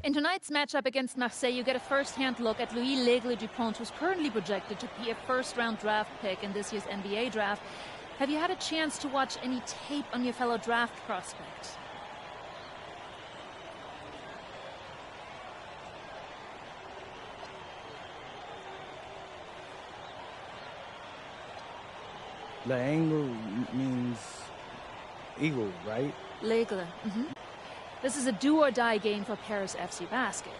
In tonight's matchup against Marseille, you get a first-hand look at Louis L'Aigle-Dupont, who's currently projected to be a first-round draft pick in this year's NBA draft. Have you had a chance to watch any tape on your fellow draft prospect? L'Aigle means eagle, right? L'Aigle. This is a do-or-die game for Paris FC Basket.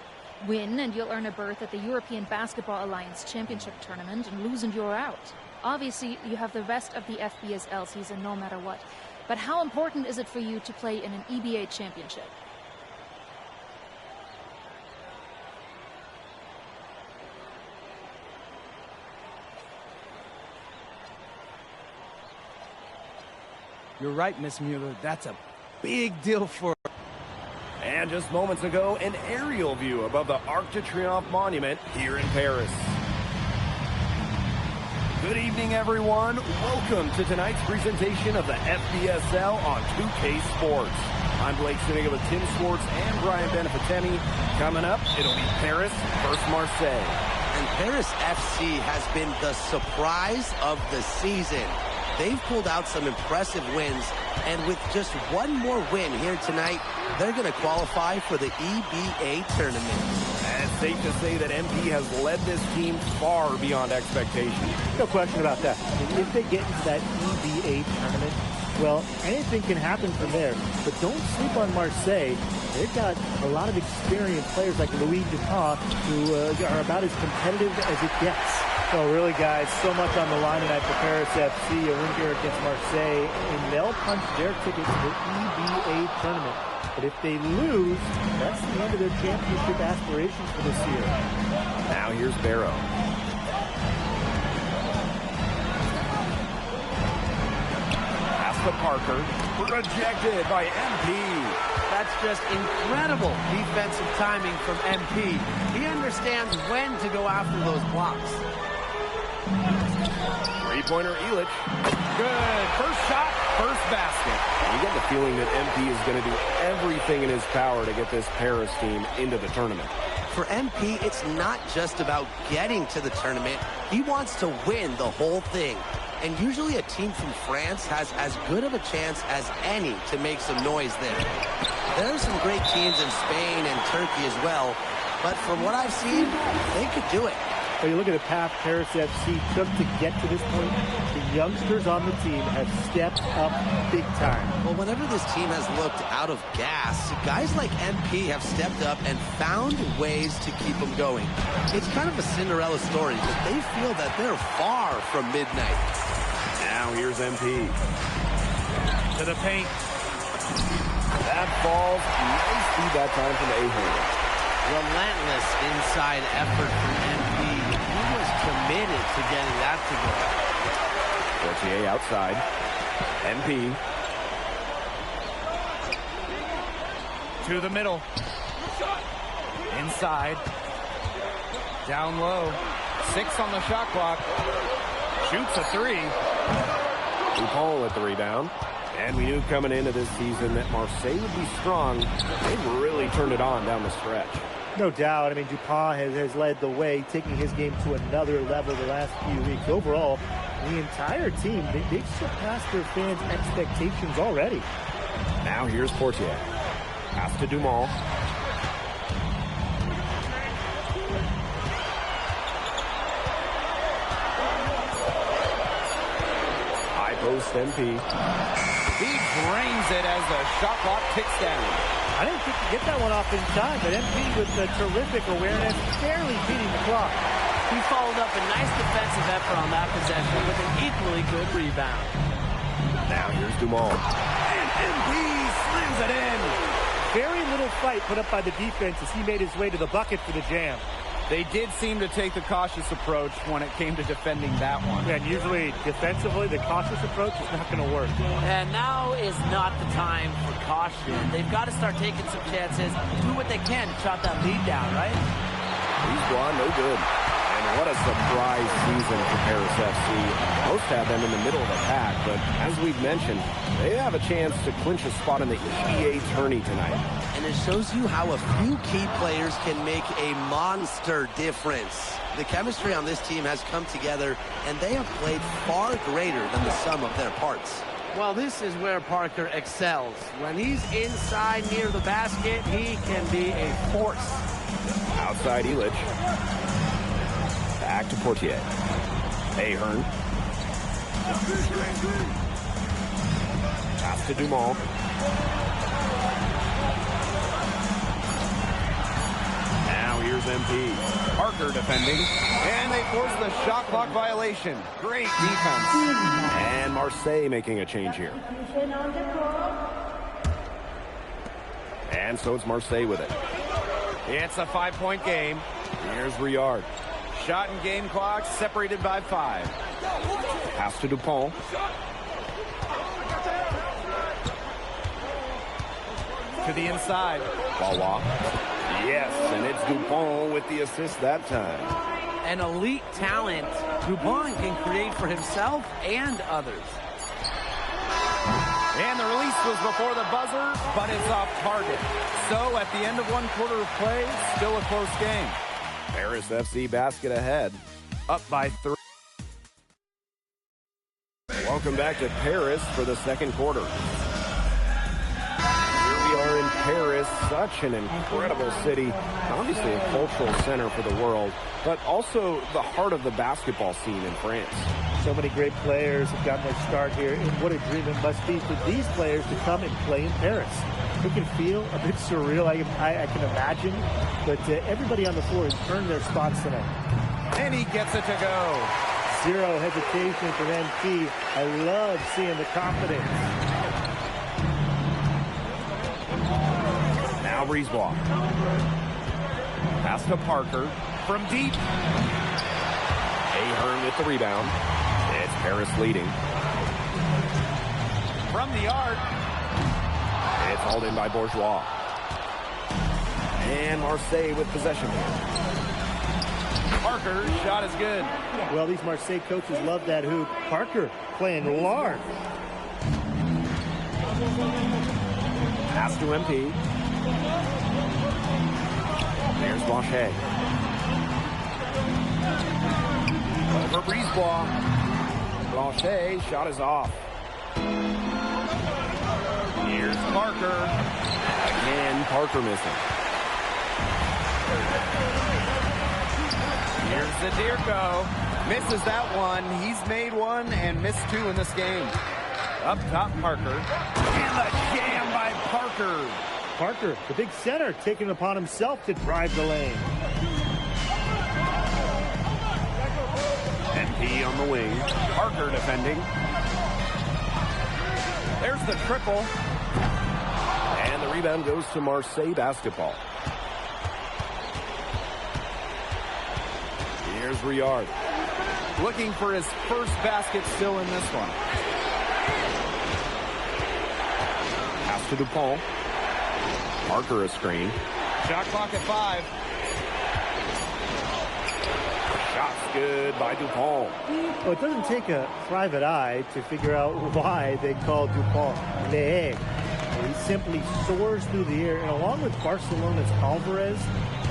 Win and you'll earn a berth at the European Basketball Alliance Championship Tournament, and lose and you're out. Obviously, you have the rest of the FBSL season no matter what. But how important is it for you to play in an EBA championship? You're right, Miss Mueller. That's a big deal for... And just moments ago, an aerial view above the Arc de Triomphe monument here in Paris. Good evening, everyone. Welcome to tonight's presentation of the FBSL on 2K Sports. I'm Blake Siniga with Tim Swartz and Brian Benefitemi. Coming up, it'll be Paris versus Marseille. And Paris FC has been the surprise of the season. They've pulled out some impressive wins, and with just one more win here tonight, they're going to qualify for the EBA tournament. And it's safe to say that MP has led this team far beyond expectations. No question about that. If they get into that EBA tournament, well, anything can happen from there. But don't sleep on Marseille. They've got a lot of experienced players like Louis Dupont who are about as competitive as it gets. So really, guys, so much on the line tonight for Paris FC, a win here against Marseille, and they'll punch their ticket to the EBA tournament. But if they lose, that's the end of their championship aspirations for this year. Now here's Barrow. Pass to Parker. Rejected by MP. That's just incredible defensive timing from MP. He understands when to go after those blocks. Three-pointer, Illich. Good. First shot, first basket. You get the feeling that MP is going to do everything in his power to get this Paris team into the tournament. For MP, it's not just about getting to the tournament. He wants to win the whole thing. And usually a team from France has as good of a chance as any to make some noise there. There are some great teams in Spain and Turkey as well, but from what I've seen, they could do it. Well, you look at the path Paris FC took to get to this point. The youngsters on the team have stepped up big time. Well, whenever this team has looked out of gas, guys like MP have stepped up and found ways to keep them going. It's kind of a Cinderella story, but they feel that they're far from midnight. Now here's MP. To the paint. That falls. Nice feed that time from the A-hander. Relentless inside effort from MP. He was committed to getting that to go. Fortier outside. MP. To the middle. Inside. Down low. 6 on the shot clock. Shoots a 3. Dupont with the rebound. And we knew coming into this season that Marseille would be strong. They've really turned it on down the stretch. No doubt. I mean, Dupont has led the way, taking his game to another level the last few weeks. Overall, the entire team, they've surpassed their fans' expectations already. Now here's Portier. Pass to Dumont. High post MP. He drains it as the shot clock ticks down. I didn't think to get that one off in time, but MP with a terrific awareness, barely beating the clock. He followed up a nice defensive effort on that possession with an equally good rebound. Now here's Dumont. And MP slams it in. Very little fight put up by the defense as he made his way to the bucket for the jam. They did seem to take the cautious approach when it came to defending that one. And usually, defensively, the cautious approach is not going to work. And now is not the time for caution. They've got to start taking some chances, do what they can to chop that lead down, right? He's gone, no good. And What a surprise season for Paris FC. Most have them in the middle of the pack, but as we've mentioned, they have a chance to clinch a spot in the EBA tourney tonight. And it shows you how a few key players can make a monster difference. The chemistry on this team has come together, and they have played far greater than the sum of their parts. Well, this is where Parker excels. When he's inside near the basket, he can be a force. Outside Illich. Back to Portier. Ahern. Pass to Dumont. Now here's MP. Parker defending. And they force the shot clock violation. Great defense. And Marseille making a change here. And so it's Marseille with it. It's a 5-point game. Here's Riyard. Shot and game clock separated by 5. Pass to Dupont. To the inside. Wawa. Yes, and it's Dupont with the assist that time. An elite talent. Dupont can create for himself and others. And the release was before the buzzer, but it's off target. So at the end of one quarter of play, still a close game. Paris FC basket ahead, up by 3. Welcome back to Paris for the second quarter. Here we are in Paris, such an incredible city. Obviously a cultural center for the world, but also the heart of the basketball scene in France. So many great players have gotten their start here, and what a dream it must be for these players to come and play in Paris. It can feel a bit surreal, I can imagine, but everybody on the floor has earned their spots tonight. And he gets it to go. Zero hesitation from MP. I love seeing the confidence. Now Brisebois. Pass to Parker from deep. Ahern with the rebound. It's Paris leading. From the arc. It's hauled in by Bourgeois. And Marseille with possession. Parker, shot is good. Well, these Marseille coaches love that hoop. Parker playing large. Pass to MP. There's Blanchet. Over Brisebois. Blanchet, shot is off. Here's Parker. Again, Parker missing. Here's Zadirko. Misses that one. He's made one and missed 2 in this game. Up top, Parker. And the jam by Parker. Parker, the big center, taking it upon himself to drive the lane. MP on the wing. Parker defending. There's the triple. And the rebound goes to Marseille basketball. Here's Riyard. Looking for his first basket still in this one. Pass to Dupont. Parker a screen. Shot clock at 5. Shot's good by Dupont. Well, it doesn't take a private eye to figure out why they call Dupont Le Egg. He simply soars through the air, and along with Barcelona's Alvarez,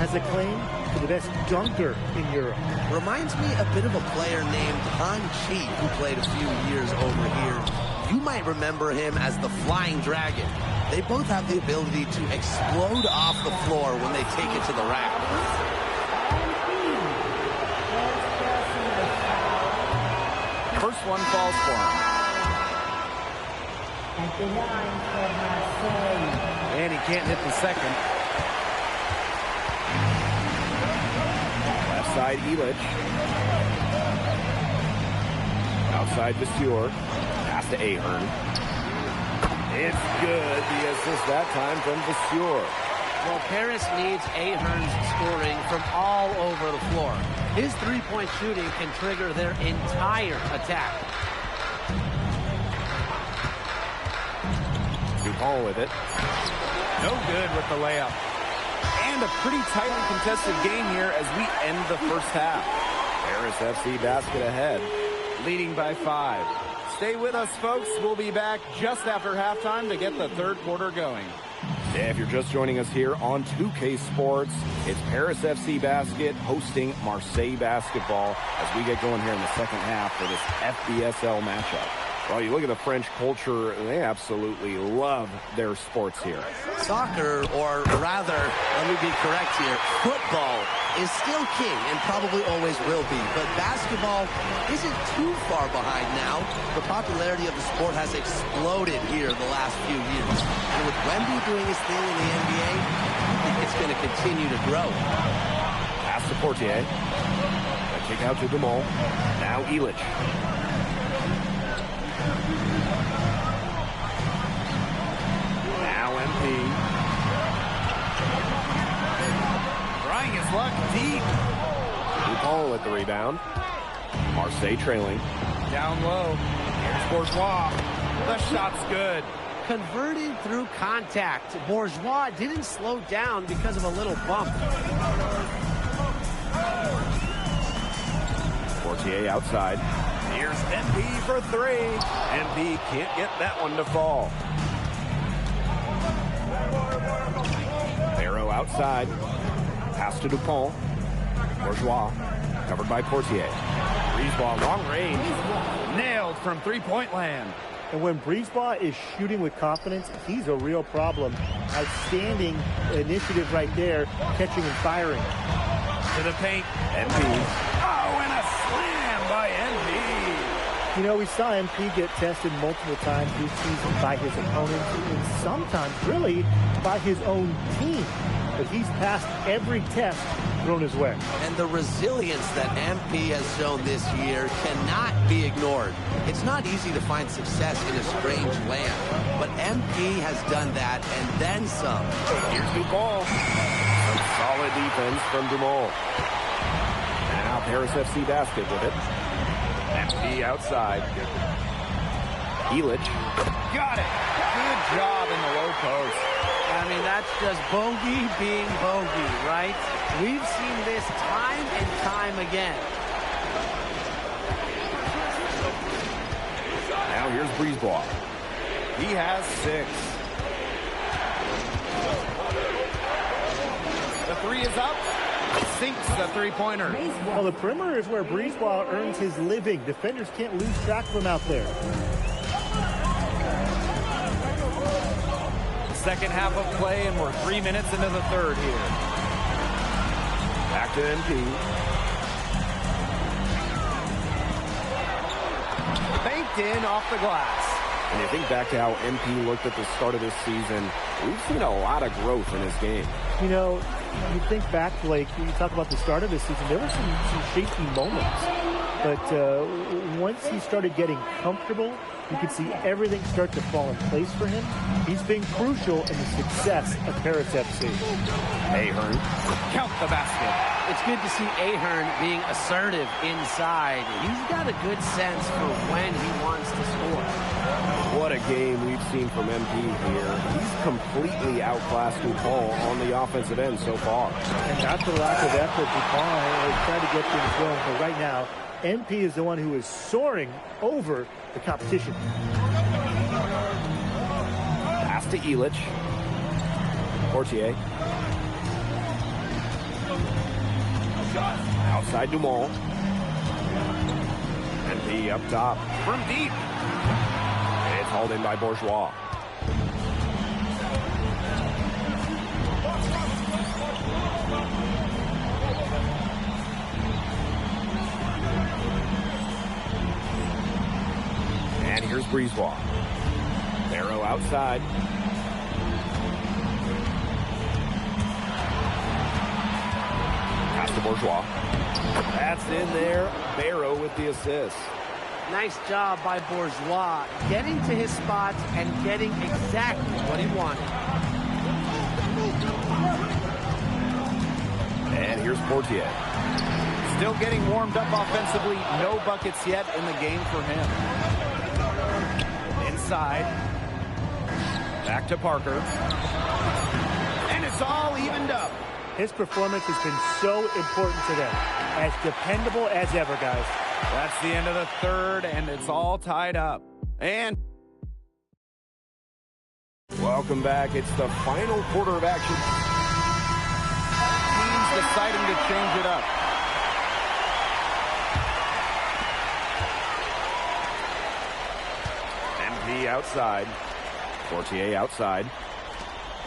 has a claim to the best dunker in Europe. Reminds me a bit of a player named Han Chi, who played a few years over here. You might remember him as the Flying Dragon. They both have the ability to explode off the floor when they take it to the rack. First one falls for him. And he can't hit the second. Left side, Illich. Outside, Vasseur. Pass to Ahern. It's good. The assist that time from Vasseur. Well, Paris needs Ahern's scoring from all over the floor. His three-point shooting can trigger their entire attack. Dupont with it. No good with the layup. And a pretty tightly contested game here as we end the first half. Paris FC Basket ahead, leading by 5. Stay with us, folks. We'll be back just after halftime to get the third quarter going. Yeah, if you're just joining us here on 2K Sports, it's Paris FC Basket hosting Marseille Basketball as we get going here in the second half for this FBSL matchup. Well, you look at the French culture, they absolutely love their sports here. Soccer, or rather, let me be correct here, football is still king and probably always will be. But basketball isn't too far behind now. The popularity of the sport has exploded here the last few years. And with Wemby doing his thing in the NBA, I think it's going to continue to grow. Pass to Portier. A kick out to Dumont. Now Illich. Now MP. Trying his luck deep. DuPont with the rebound. Marseille trailing. Down low. Here's Bourgeois. The shot's good. Converted through contact. Bourgeois didn't slow down because of a little bump. Portier outside. Here's MP for 3. MP can't get that one to fall. Barrow outside. Pass to DuPont. Bourgeois. Covered by Portier. Brisebois long range. Nailed from three-point land. And when Brisebois is shooting with confidence, he's a real problem. Outstanding initiative right there, catching and firing. To the paint. MP. Oh, and a slam by MP. You know, we saw MP get tested multiple times this season by his opponents and sometimes really by his own team. But he's passed every test thrown his way. And the resilience that MP has shown this year cannot be ignored. It's not easy to find success in a strange land, but MP has done that and then some. Here's Dumont. Some solid defense from Dumont. Now Paris FC Basket with it. MP outside. Illich. Got it. Good job in the low post. I mean, that's just bogey being bogey, right? We've seen this time and time again. Now here's Brisebois. He has 6. The 3 is up. Sinks the three-pointer. Well, the perimeter is where Brisebois earns his living. Defenders can't lose track of him out there. Second half of play, and we're 3 minutes into the third here. Back to MP. Banked in off the glass. And you think back to how MP looked at the start of this season, we've seen a lot of growth in his game. You know, you think back, Blake, you talk about the start of this season, there were some shaky moments. But once he started getting comfortable, you could see everything start to fall in place for him. He's been crucial in the success of Paris FC. Ahern. Count the basket. It's good to see Ahern being assertive inside. He's got a good sense for when he wants to score. What a game we've seen from MP here. He's completely outclassed DuPont on the offensive end so far. And not the lack of effort, DuPont has tried to get things going. But right now, MP is the one who is soaring over the competition. Pass to Illich. Portier. Outside Dumont. MP up top. From deep. It's hauled in by Bourgeois. And here's Brisebois. Barrow outside. Pass to Bourgeois. That's in there. Barrow with the assist. Nice job by Bourgeois, getting to his spots and getting exactly what he wanted. And here's Portier. Still getting warmed up offensively. No buckets yet in the game for him. Inside. Back to Parker. And it's all evened up. His performance has been so important to them. As dependable as ever, guys. That's the end of the third, and it's all tied up. And welcome back. It's the final quarter of action. teams deciding to change it up. MP outside. Fortier outside.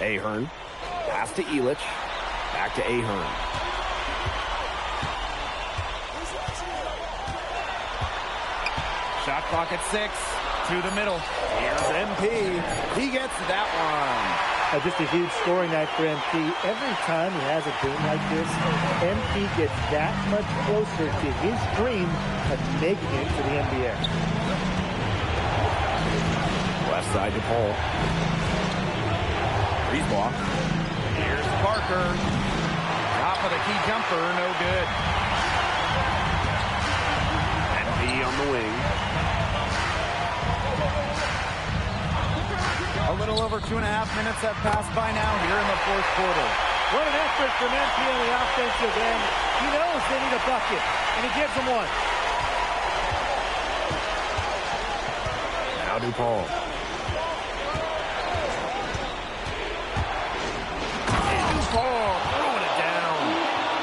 Ahern. Pass to Elich. Back to Ahern. Shot clock at 6. To the middle. Here's MP. He gets that one. Just a huge scoring night for MP. Every time he has a game like this, MP gets that much closer to his dream of making it to the NBA. Left side to Paul. Breezeball. Here's Parker. Top of the key jumper, no good. MP on the wing. A little over 2.5 minutes have passed by now here in the fourth quarter. What an effort from MP on the offensive end. He knows they need a bucket, and he gives them one. Now DePaul. DePaul throwing it down.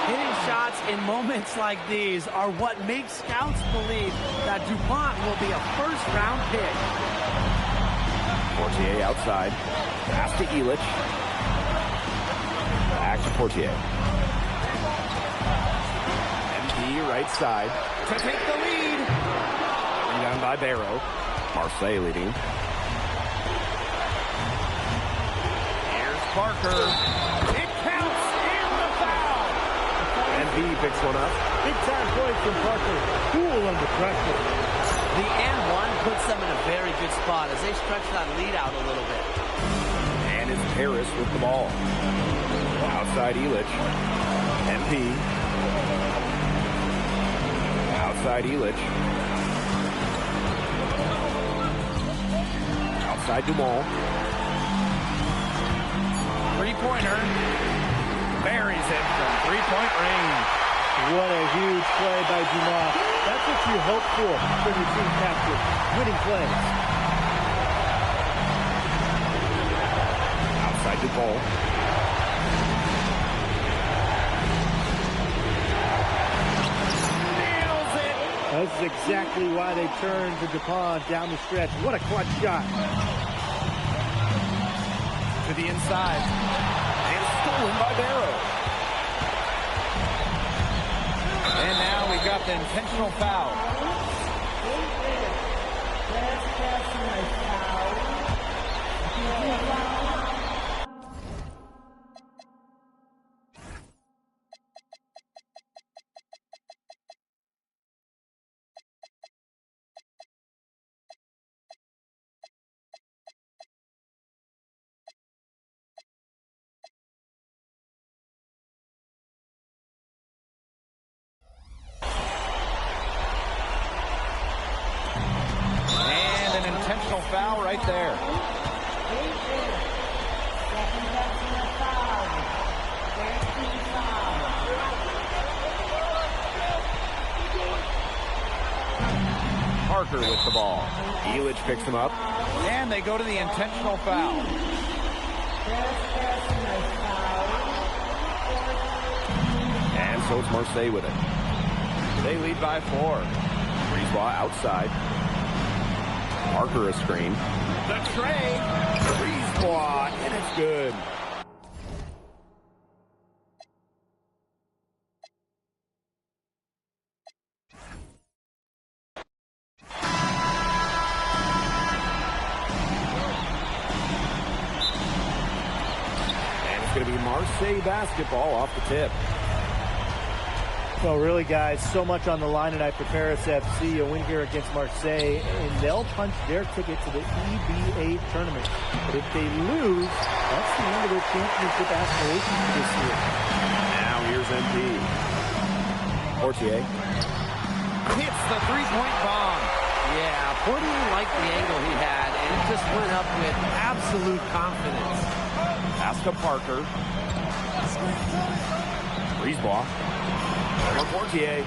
Hitting shots in moments like these are what makes scouts believe that DuPont will be a first-round pick. Fortier outside. Pass to Elich. Back to Fortier. MP right side. To take the lead. Down by Barrow. Marseille leading. Here's Parker. It counts in the foul. MP picks one up. Big time point from Parker. Cool under pressure. The and one puts them in a very good spot as they stretch that lead out a little bit. And it's Harris with the ball. Outside Elich. MP. Outside Elich. Outside Dumal. Three-pointer. Buries it from three-point range. What a huge play by Dumas. That's what you hope for from your team captain. Winning plays. Outside DePaul. Nails it. This is exactly why they turned to DuPont down the stretch. What a clutch shot. To the inside. And stolen by Barrow. And now we got the intentional foul. Intentional foul right there. Parker with the ball. Elich picks him up. And they go to the intentional foul. And so it's Marseille with it. They lead by 4. Breezeball outside. Parker a screen. The tray. Breezeball, and it's good. And it's going to be Marseille basketball off the tip. Well, really, guys, so much on the line tonight for Paris FC. A win here against Marseille, and they'll punch their ticket to the EBA tournament. But if they lose, that's the end of their championship aspirations for this year. Now here's MP. Fortier. Hits the three-point bomb. Yeah, Portier liked the angle he had, and it just went up with absolute confidence. Pass to Parker. Brisebois. Over Portier.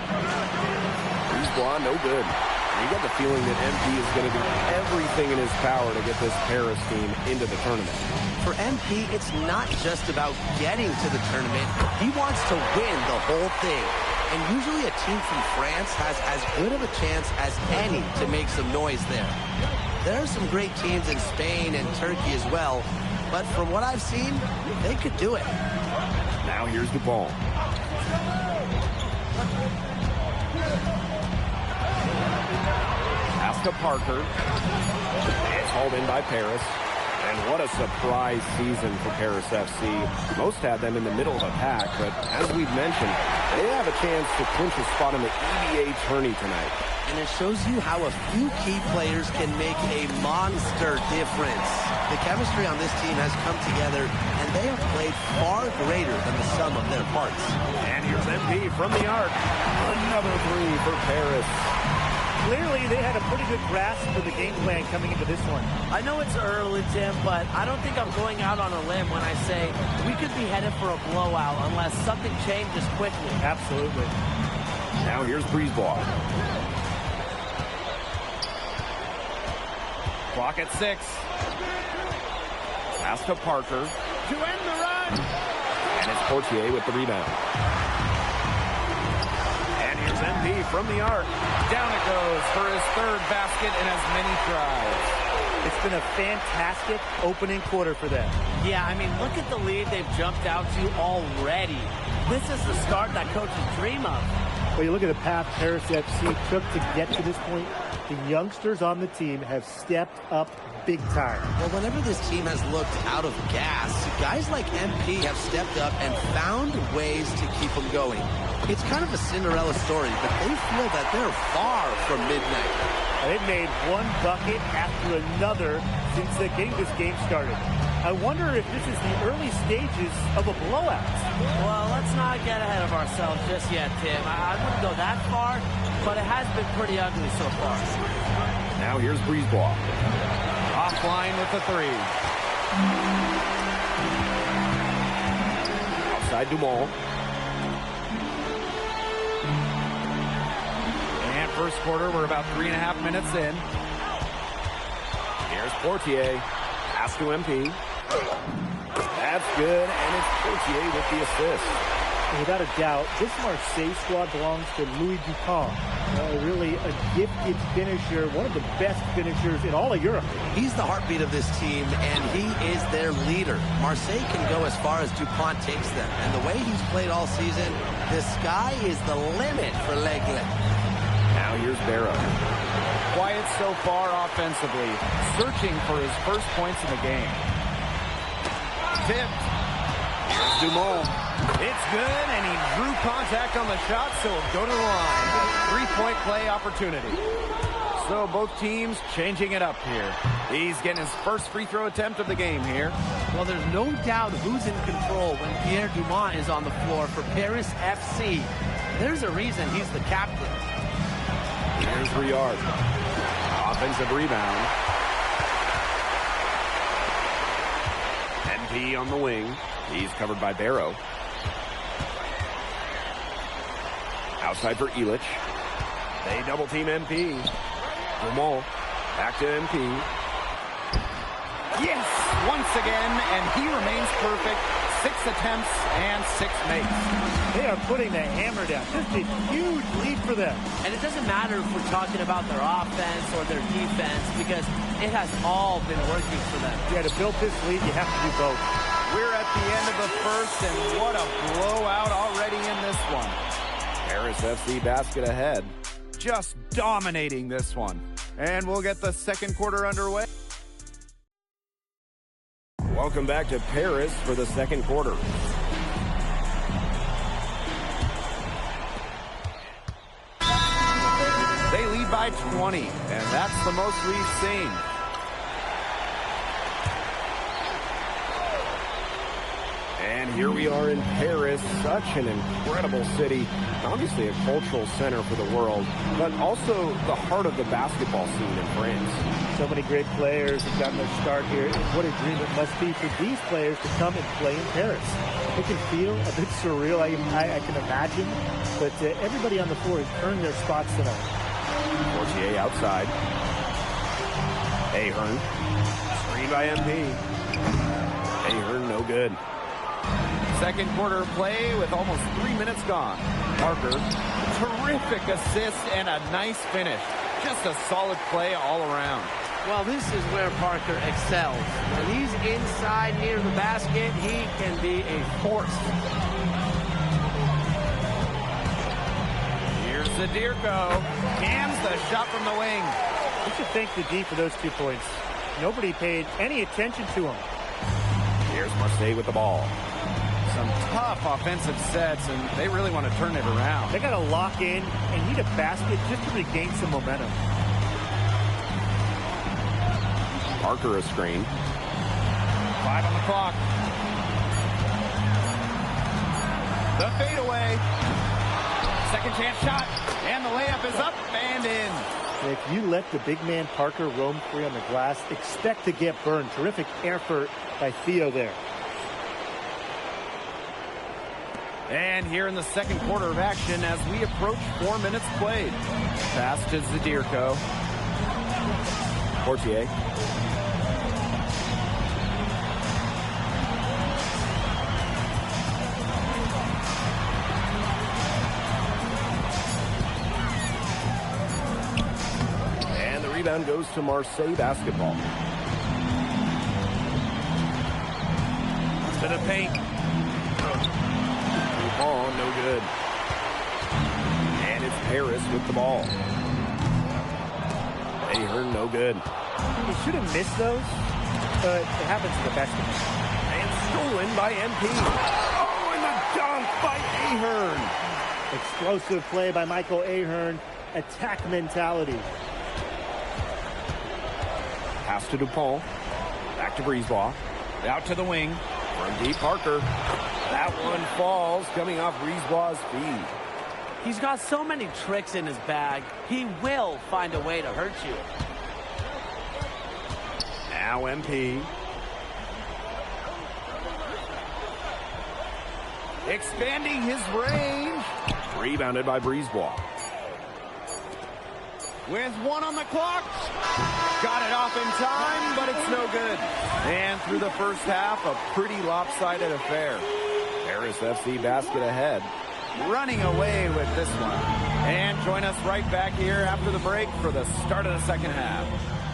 Brisebois, no good. You got the feeling that MP is going to do everything in his power to get this Paris team into the tournament. For MP, it's not just about getting to the tournament. He wants to win the whole thing. And usually a team from France has as good of a chance as any to make some noise there. There are some great teams in Spain and Turkey as well, but from what I've seen, they could do it. Now here's DuPont. Pass to Parker. It's hauled in by Paris. And what a surprise season for Paris FC. Most had them in the middle of a pack, but as we've mentioned, they have a chance to clinch a spot in the EVA tourney tonight. And it shows you how a few key players can make a monster difference. The chemistry on this team has come together, and they have played far greater than the sum of their parts. And here's MP from the arc. Another three for Paris. Clearly, they had a pretty good grasp of the game plan coming into this one. I know it's early, Tim, but I don't think I'm going out on a limb when I say we could be headed for a blowout unless something changes quickly. Absolutely. Now here's Brisebois. Clock at 6. Pass to Parker. To end the run. And it's Portier with the rebound. And here's MP from the arc. Down it goes for his third basket in as many tries. It's been a fantastic opening quarter for them. Yeah, I mean, look at the lead they've jumped out to already. This is the start that coaches dream of. Well, you look at the path Paris FC took to get to this point. The youngsters on the team have stepped up big time. Well, whenever this team has looked out of gas, guys like MP have stepped up and found ways to keep them going. It's kind of a Cinderella story, but they feel that they're far from midnight. They've made one bucket after another since this game started. I wonder if this is the early stages of a blowout. Well, let's not get ahead of ourselves just yet, Tim. I wouldn't go that far, but it has been pretty ugly so far. Now here's Brisebois. Offline with the 3. Outside Dumont. And first quarter, we're about 3.5 minutes in. Here's Portier. Pass to MP. That's good, and it's Portier with the assist. Without a doubt, this Marseille squad belongs to Louis Dupont. Really a gifted finisher, one of the best finishers in all of Europe. He's the heartbeat of this team, and he is their leader. Marseille can go as far as Dupont takes them, and the way he's played all season, the sky is the limit for L'Aigle. Now here's Barrow. Quiet so far offensively, searching for his first points in the game. Tipped. Here's Dumont. It's good, and he drew contact on the shot, so he'll go to the line. 3-point play opportunity. So both teams changing it up here. He's getting his first free throw attempt of the game here. Well, there's no doubt who's in control when Pierre Dumont is on the floor for Paris FC. There's a reason he's the captain. Here's Riard. Offensive rebound. NP on the wing. He's covered by Barrow. Outside for Illich. They double team MP. Dumont. Back to MP. Yes, once again, and he remains perfect. 6 attempts and 6 makes. They are putting the hammer down. Just a huge lead for them. And it doesn't matter if we're talking about their offense or their defense, because it has all been working for them. Yeah, to build this lead, you have to do both. We're at the end of the first, and what a blowout already in this one. Paris FC basket ahead. Just dominating this one. And we'll get the second quarter underway. Welcome back to Paris for the second quarter. They lead by 20, and that's the most we've seen. And here we are in Paris, such an incredible city. Obviously a cultural center for the world, but also the heart of the basketball scene in France. So many great players have gotten their start here. And what a dream it must be for these players to come and play in Paris. It can feel a bit surreal, I can imagine, but everybody on the floor has earned their spots tonight. Fortier outside. Ahern. Screen by MP. Ahern, no good. Second quarter play with almost 3 minutes gone. Parker, terrific assist and a nice finish. Just a solid play all around. Well, this is where Parker excels. When he's inside near the basket, he can be a force. Here's Zadirko. Cams the shot from the wing. We should thank the D for those 2 points. Nobody paid any attention to him. Here's Marseille with the ball. Some tough offensive sets, and they really want to turn it around. They got to lock in and need a basket just to regain some momentum. Parker a screen. 5 on the clock. The fadeaway. Second chance shot, and the layup is up and in. If you let the big man Parker roam free on the glass, expect to get burned. Terrific effort by Theo there. And here in the second quarter of action as we approach 4 minutes played. Pass to Zadirko. Fortier. And the rebound goes to Marseille basketball. To the paint. Oh, no good. And it's Paris with the ball. Ahern, no good. He should have missed those, but it happens to the best of them. And stolen by MP. Oh, and the dunk by Ahern. Explosive play by Michael Ahern. Attack mentality. Pass to DuPont. Back to Brisebois. Out to the wing. From deep, Parker. That one falls, coming off Brisebois' feet. He's got so many tricks in his bag. He will find a way to hurt you. Now MP. Expanding his range. Rebounded by Brisebois. With 1 on the clock. Got it off in time, but it's no good. And through the first half, a pretty lopsided affair. Paris FC basket ahead. Running away with this one. And join us right back here after the break for the start of the second half.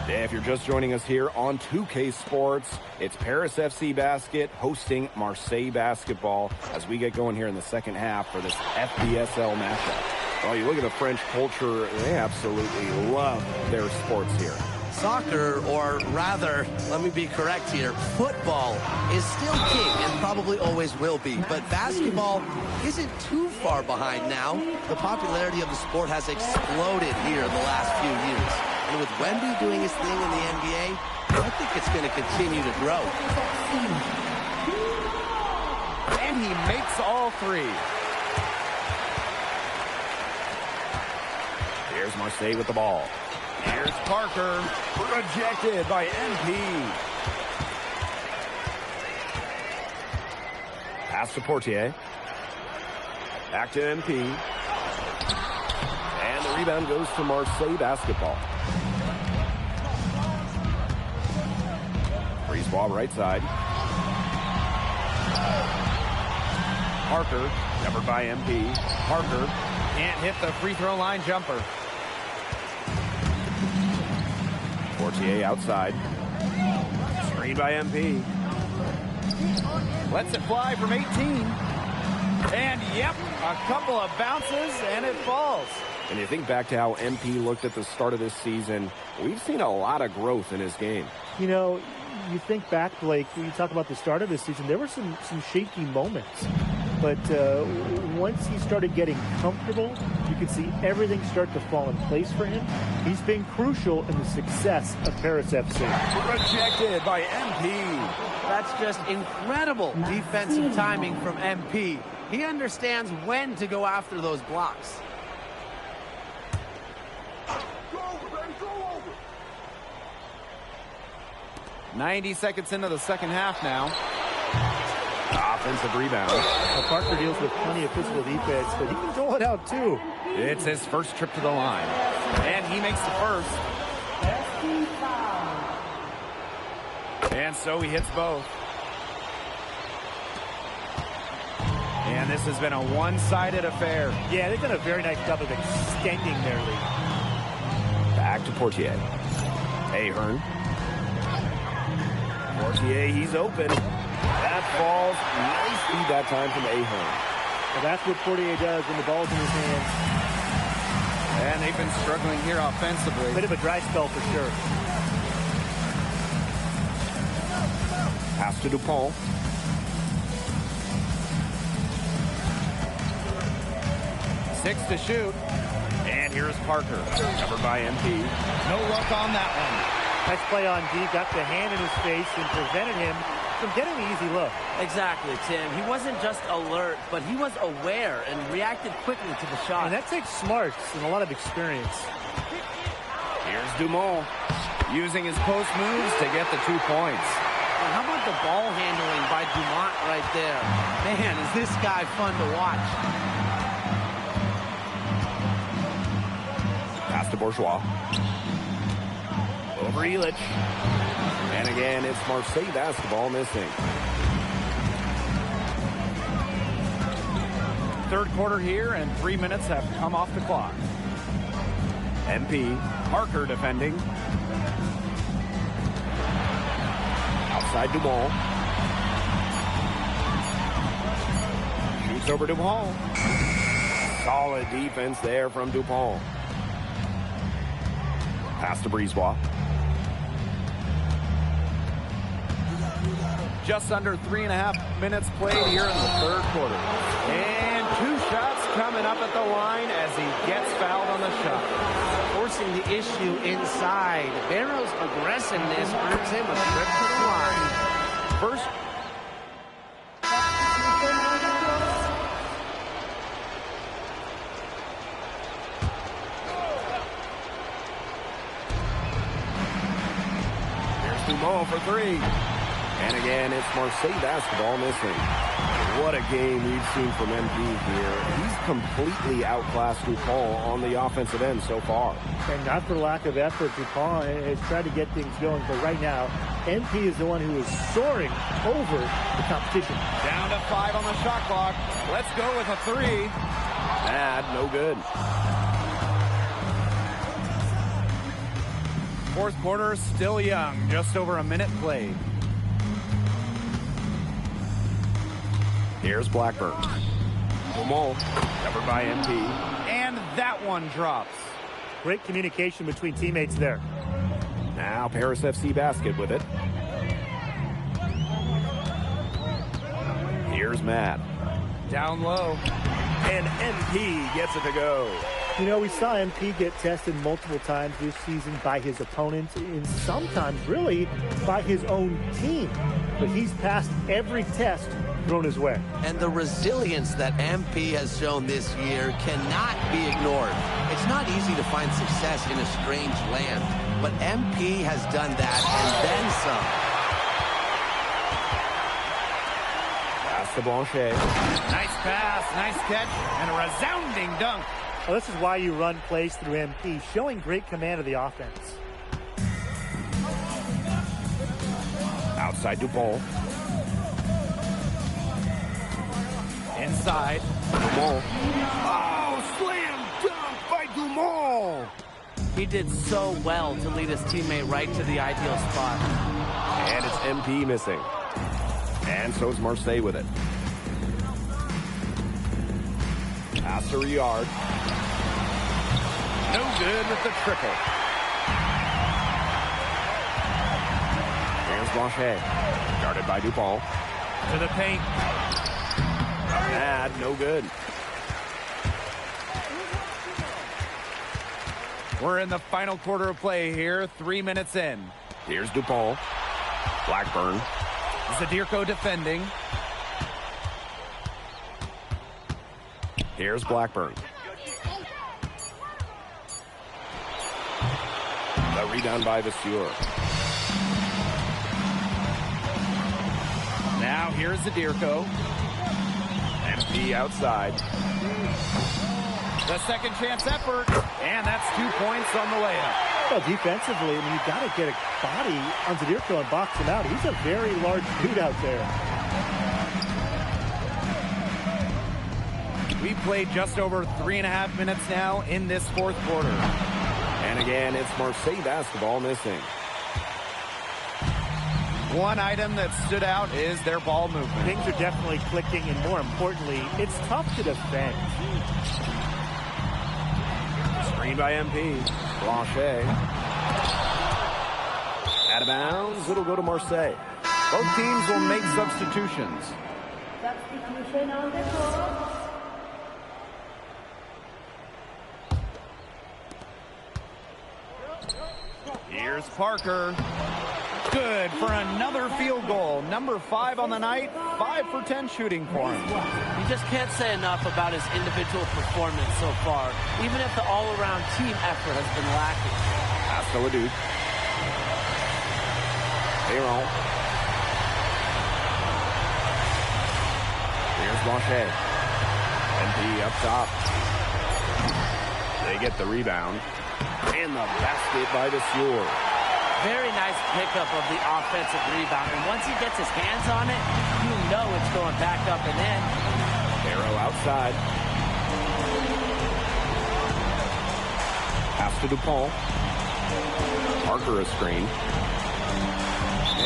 If you're just joining us here on 2K Sports, it's Paris FC basket hosting Marseille basketball as we get going here in the second half for this FBSL matchup. Well, you look at the French culture, they absolutely love their sports here. Soccer, or rather, let me be correct here, football is still king and probably always will be. But basketball isn't too far behind now. The popularity of the sport has exploded here in the last few years. And with Wemby doing his thing in the NBA, I think it's going to continue to grow. And he makes all 3. Here's Marseille with the ball. Here's Parker. Rejected by MP. Pass to Portier. Back to MP. And the rebound goes to Marseille basketball. Brisebois right side. Parker. Covered by MP. Parker can't hit the free throw line jumper. Fortier outside. Screened by MP. Lets it fly from 18. And yep, a couple of bounces and it falls. And you think back to how MP looked at the start of this season, we've seen a lot of growth in his game. You know, you think back, Blake, when you talk about the start of this season, there were some shaky moments. But once he started getting comfortable, you can see everything start to fall in place for him. He's been crucial in the success of Paris FC. Rejected by MP. That's just incredible defensive timing from MP. He understands when to go after those blocks. – 90 seconds into the second half now. Offensive rebound. Well, Parker deals with plenty of physical defense, but he can throw it out too. It's his first trip to the line. And he makes the first. And so he hits both. And this has been a one-sided affair. Yeah, they've done a very nice job of extending their lead. Back to Portier. Ahern. Portier, he's open. That falls. Nice feed that time from Ahern. Well, that's what Portier does when the ball's in his hands. And they've been struggling here offensively. Bit of a dry spell for sure. Pass to DuPont. Six to shoot. And here's Parker. Covered by MP. No luck on that one. Nice play on D. Got the hand in his face and prevented him from getting the easy look. Exactly, Tim. He wasn't just alert, but he was aware and reacted quickly to the shot. And that takes smarts and a lot of experience. Here's Dumont using his post moves to get the 2 points. And how about the ball handling by Dumont right there? Man, is this guy fun to watch. Pass to Bourgeois. Over Illich. And again, it's Marseille basketball missing. Third quarter here, and 3 minutes have come off the clock. MP. Parker defending. Outside Dumont. Shoots over Dumont. Solid defense there from Dupont. Pass to Brisebois. Just under 3.5 minutes played here in the third quarter. And 2 shots coming up at the line as he gets fouled on the shot. Forcing the issue inside. Barrow's aggressiveness earns him a trip to the line. First. Here's Dumont for 3. And again, it's Marseille basketball missing. What a game we've seen from MP here. He's completely outclassed DuPont on the offensive end so far. And not for lack of effort, DuPont has tried to get things going, but right now, MP is the one who is soaring over the competition. Down to 5 on the shot clock. Let's go with a 3. Bad, no good. Fourth quarter still young, just over a minute played. Here's Blackburn. Dumont, covered by MP. And that one drops. Great communication between teammates there. Now Paris FC basket with it. Here's Matt. Down low. And MP gets it to go. You know, we saw MP get tested multiple times this season by his opponents and sometimes really by his own team. But he's passed every test thrown his way. And the resilience that MP has shown this year cannot be ignored. It's not easy to find success in a strange land, but MP has done that and then some. Pass to Blanchet. Nice pass, nice catch, and a resounding dunk. Well, this is why you run plays through MP, showing great command of the offense. Outside Dupont. Inside. Dumont. Oh, slam dunk by Dumont. He did so well to lead his teammate right to the ideal spot. And it's MP missing. And so is Marseille with it. Pass to Riyard. No good with the triple. Here's Blanchet. Guarded by Dupont. To the paint. Bad, no good. We're in the final quarter of play here, 3 minutes in. Here's DuPont. Blackburn. Zadirko defending. Here's Blackburn. The rebound by Vasseur. Now here's Zadirko. MP outside. The second chance effort, and that's 2 points on the layup. Well, defensively, I mean, you got to get a body on Zadirko and box him out. He's a very large dude out there. We played just over 3.5 minutes now in this fourth quarter. And again, it's Marseille basketball missing. One item that stood out is their ball movement. Things are definitely clicking, and more importantly, it's tough to defend. Screen by MP. Blanchet. Out of bounds. It'll go to Marseille. Both teams will make substitutions. Substitution on the court. Here's Parker. Good for another field goal. Number 5 on the night, 5 for 10 shooting for him. You just can't say enough about his individual performance so far, even if the all-around team effort has been lacking. Pass to Leduc. Aaron. Here's Blanchet. MP up top. They get the rebound. And the basket by Vasseur. Very nice pickup of the offensive rebound. And once he gets his hands on it, you know it's going back up and in. Arrow outside. Pass to DuPont. Parker a screen.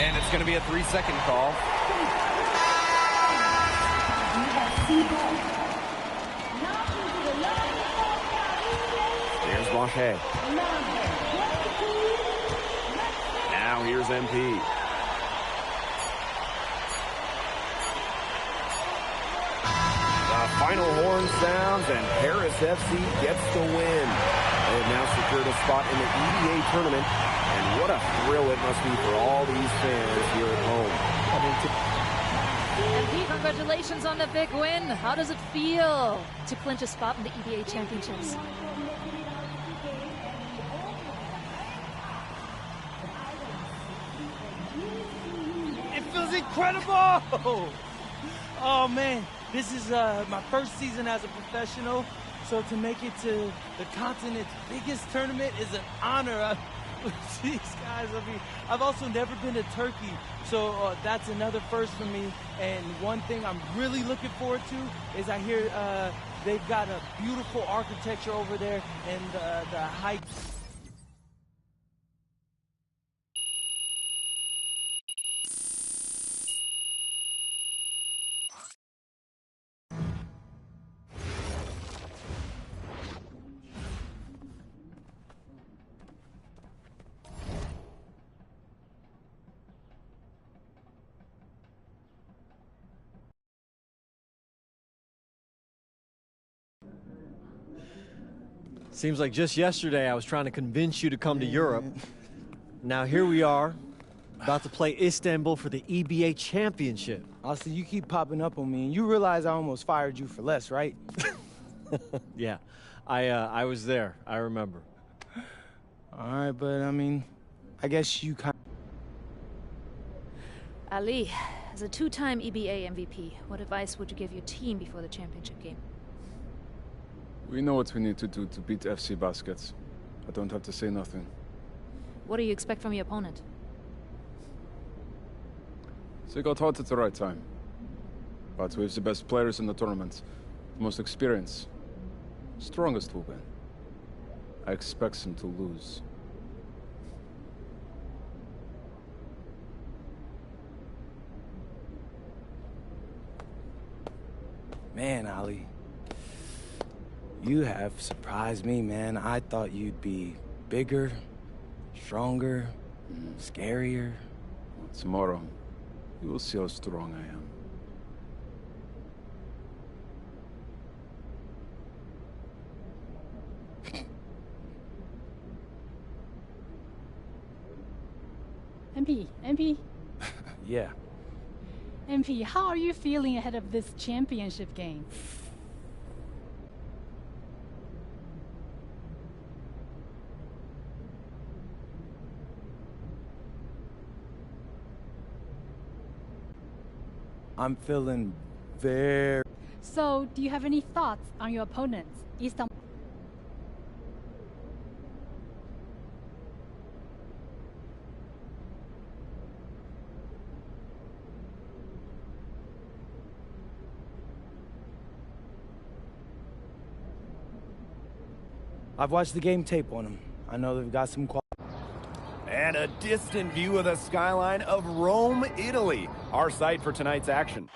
And it's going to be a 3-second call. Here's Blanchet. Now here's MP. The final horn sounds and Paris FC gets the win. They have now secured a spot in the EVA tournament. And what a thrill it must be for all these fans here at home. MP, congratulations on the big win. How does it feel to clinch a spot in the EVA Championships? It feels incredible! Oh man, this is my first season as a professional, so to make it to the continent's biggest tournament is an honor. Jeez, guys, I mean, I've also never been to Turkey, so that's another first for me. And one thing I'm really looking forward to is I hear they've got a beautiful architecture over there, and the heights. Seems like just yesterday I was trying to convince you to come to Europe. Now here we are, about to play Istanbul for the EBA Championship. Austin, you keep popping up on me, and you realize I almost fired you for less, right? Yeah, I was there. I remember. All right, but I mean, I guess you kind Ali, as a 2-time EBA MVP, what advice would you give your team before the championship game? We know what we need to do to beat FC Baskets. I don't have to say nothing. What do you expect from your opponent? They got hot at the right time. But we have the best players in the tournament. The most experienced. Strongest will win. I expect them to lose. Man, Ali, you have surprised me, man. I thought you'd be bigger, stronger, scarier. Tomorrow, you will see how strong I am. MP, Yeah. MP, how are you feeling ahead of this championship game? I'm feeling very... So, do you have any thoughts on your opponents, Istanbul? I've watched the game tape on them. I know they've got some quality. And a distant view of the skyline of Rome, Italy, our site for tonight's action.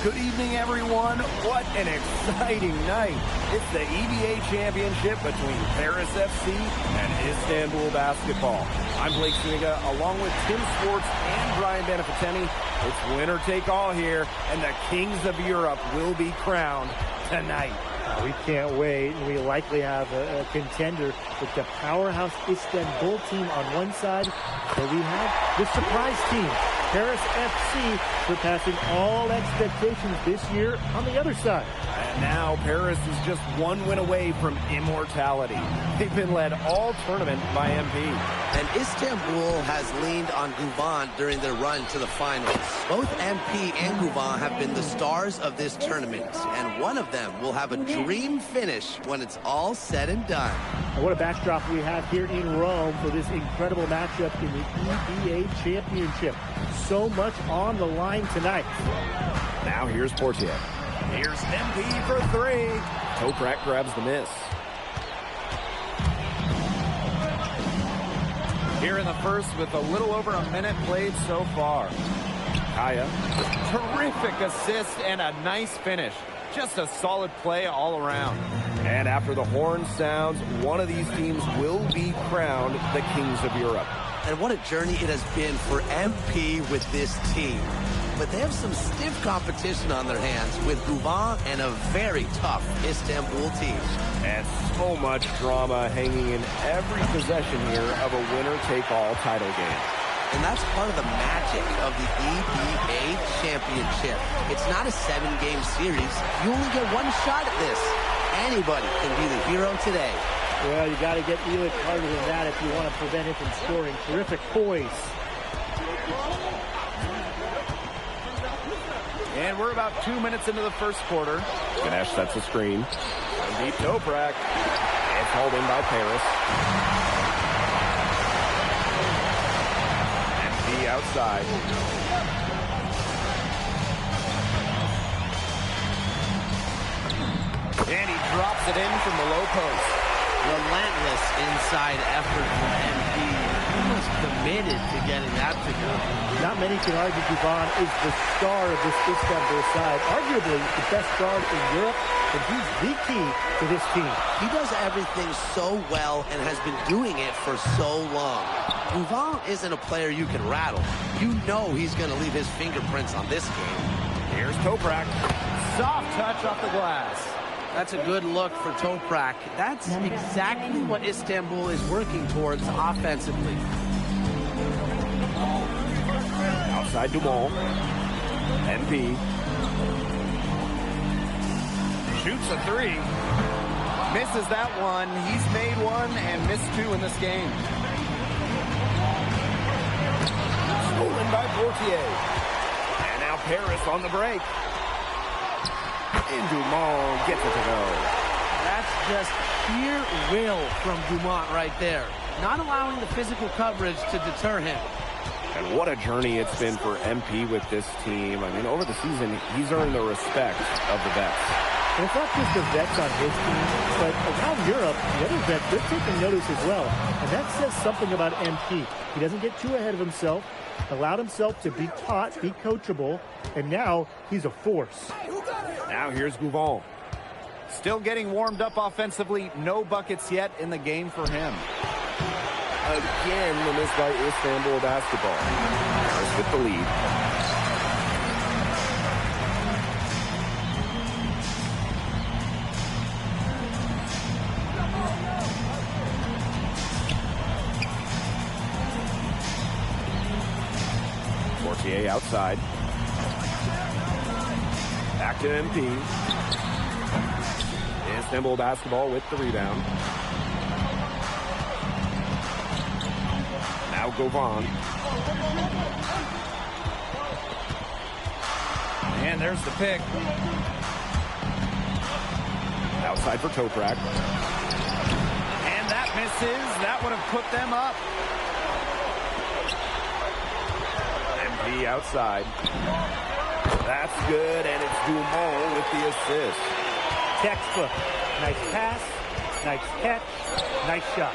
Good evening, everyone. What an exciting night. It's the EBA championship between Paris FC and Istanbul Basketball. I'm Blake Zuniga, along with Tim Swartz and Brian Beneficeni. It's winner take all here, and the kings of Europe will be crowned tonight. We can't wait. We likely have a contender with the powerhouse Istanbul team on one side, but we have the surprise team, Paris FC, surpassing all expectations this year on the other side. And now Paris is just one win away from immortality. They've been led all tournament by MP. And Istanbul has leaned on Guvan during their run to the finals. Both MP and Guvan have been the stars of this tournament, and one of them will have a dream finish when it's all said and done. And what a backdrop we have here in Rome for this incredible matchup in the EBA Championship. So much on the line tonight. Now here's Portier. Here's MP for three. Toprak grabs the miss. Here in the first with a little over a minute played so far. Kaya. Terrific assist and a nice finish. Just a solid play all around. And after the horn sounds, one of these teams will be crowned the kings of Europe. And what a journey it has been for MP with this team. But they have some stiff competition on their hands with Guvan and a very tough Istanbul team. And so much drama hanging in every possession here of a winner-take-all title game. And that's part of the magic of the EBA Championship. It's not a 7-game series. You only get one shot at this. Anybody can be the hero today. Well, you got to get even harder than that if you want to prevent him from scoring. Terrific poise. And we're about 2 minutes into the first quarter. Ganesh sets the screen. Deep Toprak. It's hauled in by Paris. MP outside. And he drops it in from the low post. Relentless inside effort from MP. He was committed to getting that to go. Not many can argue Guvan is the star of this Istanbul side. Arguably the best guard in Europe, and he's the key to this team. He does everything so well and has been doing it for so long. Guvan isn't a player you can rattle. You know he's going to leave his fingerprints on this game. Here's Toprak. Soft touch off the glass. That's a good look for Toprak. That's exactly what Istanbul is working towards offensively. Outside Dumont. MP. Shoots a three. Misses that one. He's made one and missed two in this game. Stolen by Portier. And now Paris on the break. And Dumont gets it to go. That's just sheer will from Dumont right there. Not allowing the physical coverage to deter him. And what a journey it's been for MP with this team. I mean, over the season, he's earned the respect of the vets. And it's not just the vets on his team, but around Europe, the other vets, they're taking notice as well. And that says something about MP. He doesn't get too ahead of himself, allowed himself to be taught, be coachable, and now he's a force. Now here's Guvan. Still getting warmed up offensively. No buckets yet in the game for him. Again, the miss by Istanbul Basketball. Paris with the lead. Portier outside. Back to MP. Istanbul basketball with the rebound. Now Govan. And there's the pick. Outside for Toprak. And that misses. That would have put them up. MP outside. That's good, and it's Dumont with the assist. Textbook. Nice pass, nice catch, nice shot.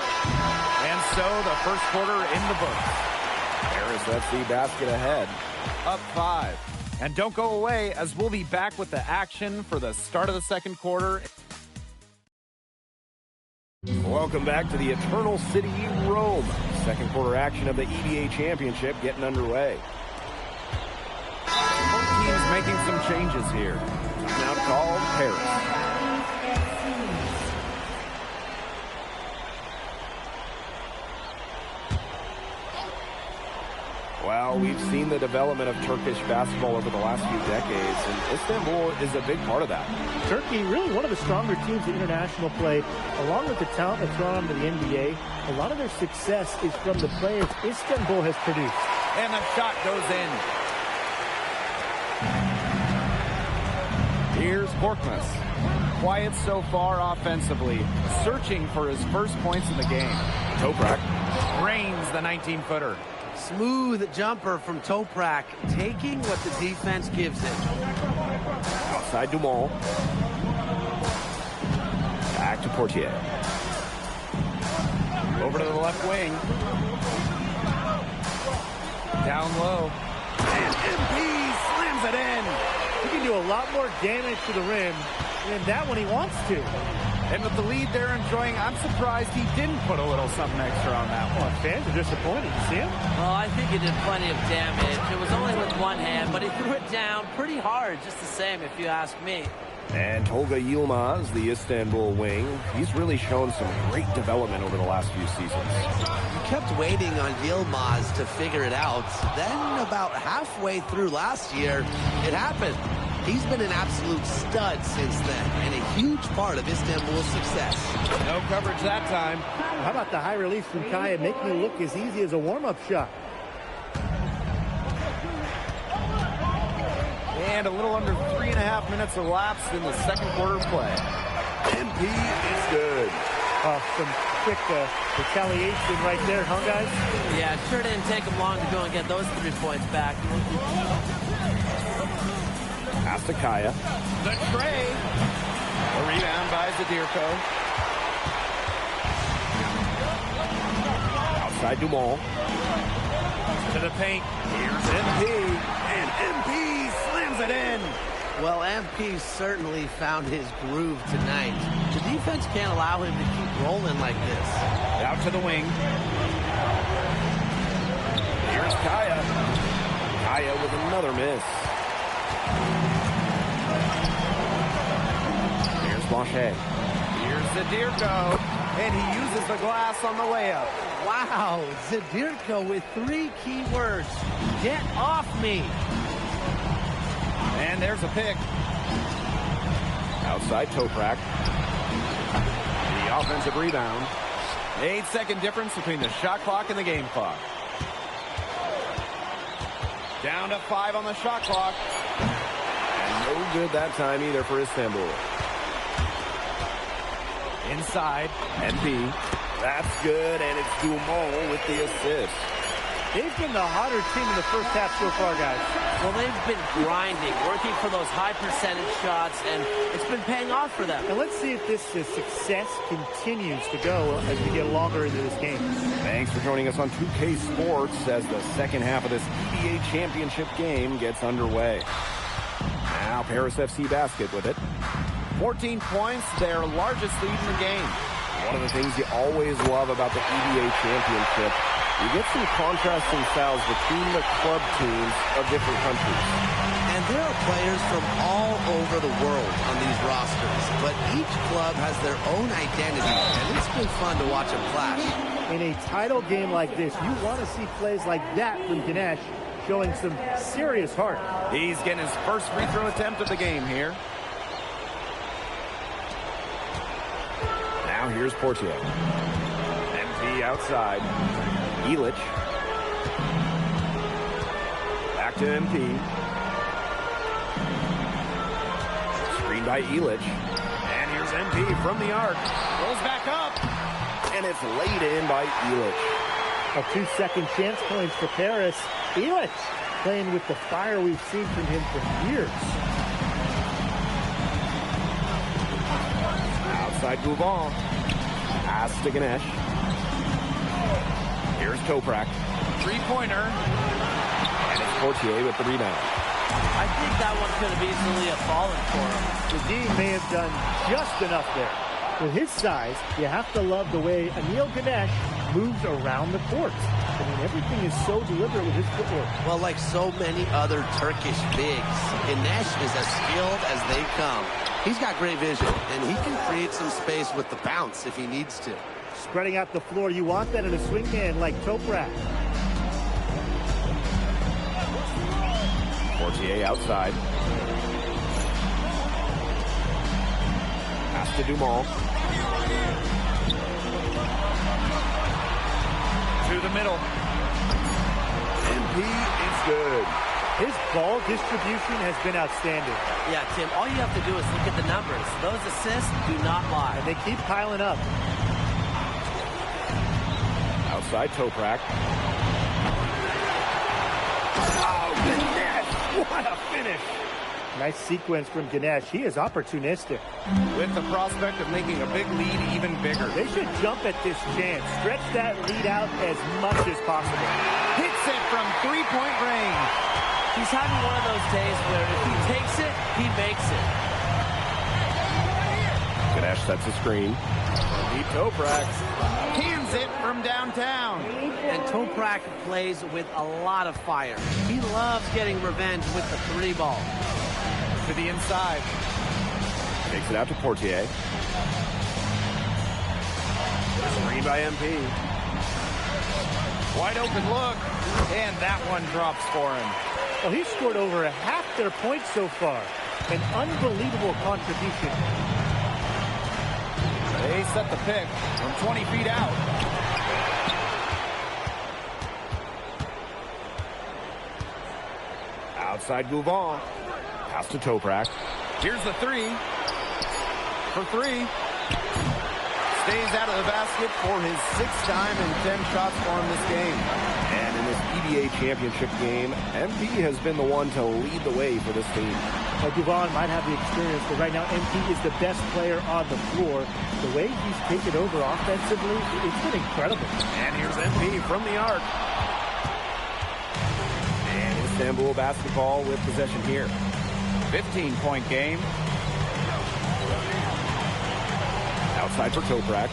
And so the first quarter in the books. Paris FC basket ahead. Up 5. And don't go away, as we'll be back with the action for the start of the second quarter. Welcome back to the Eternal City, Rome. Second quarter action of the EBA Championship getting underway. Both teams making some changes here. Now called Paris. Well, we've seen the development of Turkish basketball over the last few decades, and Istanbul is a big part of that. Turkey, really one of the stronger teams in international play, along with the talent that's gone on to the NBA. A lot of their success is from the players Istanbul has produced. And the shot goes in. Here's Korkmaz. Quiet so far offensively, searching for his first points in the game. Toprak drains the 19-footer. Smooth jumper from Toprak, taking what the defense gives it. Outside Dumont. Back to Portier. Over to the left wing. Down low. And MP slams it in. He can do a lot more damage to the rim than that when he wants to. And with the lead they're enjoying, I'm surprised he didn't put a little something extra on that one. Fans are disappointed. You see him? Well, I think he did plenty of damage. It was only with one hand, but he threw it down pretty hard, just the same, if you ask me. And Tolga Yilmaz, the Istanbul wing, he's really shown some great development over the last few seasons. You kept waiting on Yilmaz to figure it out. Then about halfway through last year, it happened. He's been an absolute stud since then, and a huge part of Istanbul's success. No coverage that time. How about the high release from Kaya making it look as easy as a warm-up shot? And a little under 3.5 minutes elapsed in the second quarter play. MP is good. Some quick retaliation right there, huh, guys? Yeah, it sure didn't take him long to go and get those 3 points back. Pass to Kaya. The tray. A rebound by Zadirko. Outside Dumont. To the paint. Here's MP. And MP slams it in. Well, MP certainly found his groove tonight. The defense can't allow him to keep rolling like this. Out to the wing. Here's Kaya. Kaya with another miss. Here's Blanchet. Here's Zadirko. And he uses the glass on the layup. Wow, Zadirko with 3 key words. Get off me. And there's a pick. Outside Toprak. The offensive rebound. 8-second difference between the shot clock and the game clock. Down to 5 on the shot clock. And no good that time either for Istanbul. Inside. MP. That's good, and it's Dumont with the assist. They've been the hotter team in the first half so far, guys. Well, they've been grinding, working for those high percentage shots, and it's been paying off for them. And let's see if this success continues to go as we get longer into this game. Thanks for joining us on 2K Sports as the second half of this EBA Championship game gets underway. Now Paris FC Basket with it. 14 points, their largest lead in the game. One of the things you always love about the EBA Championship, you get some contrasting styles between the club teams of different countries. And there are players from all over the world on these rosters, but each club has their own identity, and it's been fun to watch them clash. In a title game like this, you want to see plays like that from Ganesh showing some serious heart. He's getting his first free throw attempt of the game here. Now here's Portier. MP outside. Ilic. Back to MP. Screen by Ilic. And here's MP from the arc. Rolls back up. And it's laid in by Ilic. A 2-second chance points for Paris. Ilic playing with the fire we've seen from him for years. Outside Gouvon. Pass to Ganesh. Here's Toprak. Three-pointer. And it's Portier with the rebound. I think that one could have easily have fallen for him. The D may have done just enough there. With his size, you have to love the way Anil Ganesh moves around the court. I mean, everything is so deliberate with his footwork. Well, like so many other Turkish bigs, Ganesh is as skilled as they come. He's got great vision, and he can create some space with the bounce if he needs to. Spreading out the floor, you want that in a swing man like Toprak. Portier outside. Pass to Dumont. To the middle. MP is good. His ball distribution has been outstanding. Yeah, Tim, all you have to do is look at the numbers. Those assists do not lie. And they keep piling up. Outside Toprak. Oh, Ganesh! What a finish! Nice sequence from Ganesh. He is opportunistic. With the prospect of making a big lead even bigger. They should jump at this chance. Stretch that lead out as much as possible. Hits it from three-point range. He's having one of those days where if he takes it, he makes it. Ganesh sets a screen. Deep Toprak hands it from downtown. And Toprak plays with a lot of fire. He loves getting revenge with the three ball. To the inside. Takes it out to Portier. Screen by MP. Wide open look. And that one drops for him. Well, he's scored over a half their points so far. An unbelievable contribution. They set the pick from 20 feet out. Outside Gouvon. Pass to Toprak. Here's the three. For three. Stays out of the basket for his 6th time and 10 shots for him this game. And in this EBA championship game, MP has been the one to lead the way for this team. Well, Gouvon might have the experience, but right now MP is the best player on the floor. The way he's taken over offensively, it's been incredible. And here's MP from the arc. And Istanbul basketball with possession here. 15-point game. Outside for Toprak.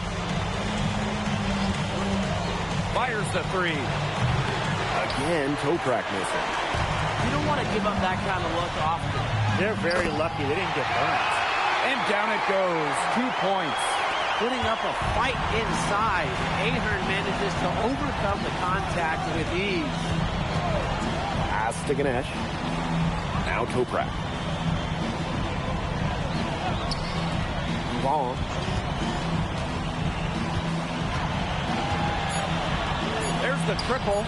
Fires the three. Again, Toprak missing. You don't want to give up that kind of look often. They're very lucky they didn't get burned. And down it goes. 2 points. Putting up a fight inside. Ahern manages to overcome the contact with ease. Pass to Ganesh. Now Toprak. Ball. There's the triple.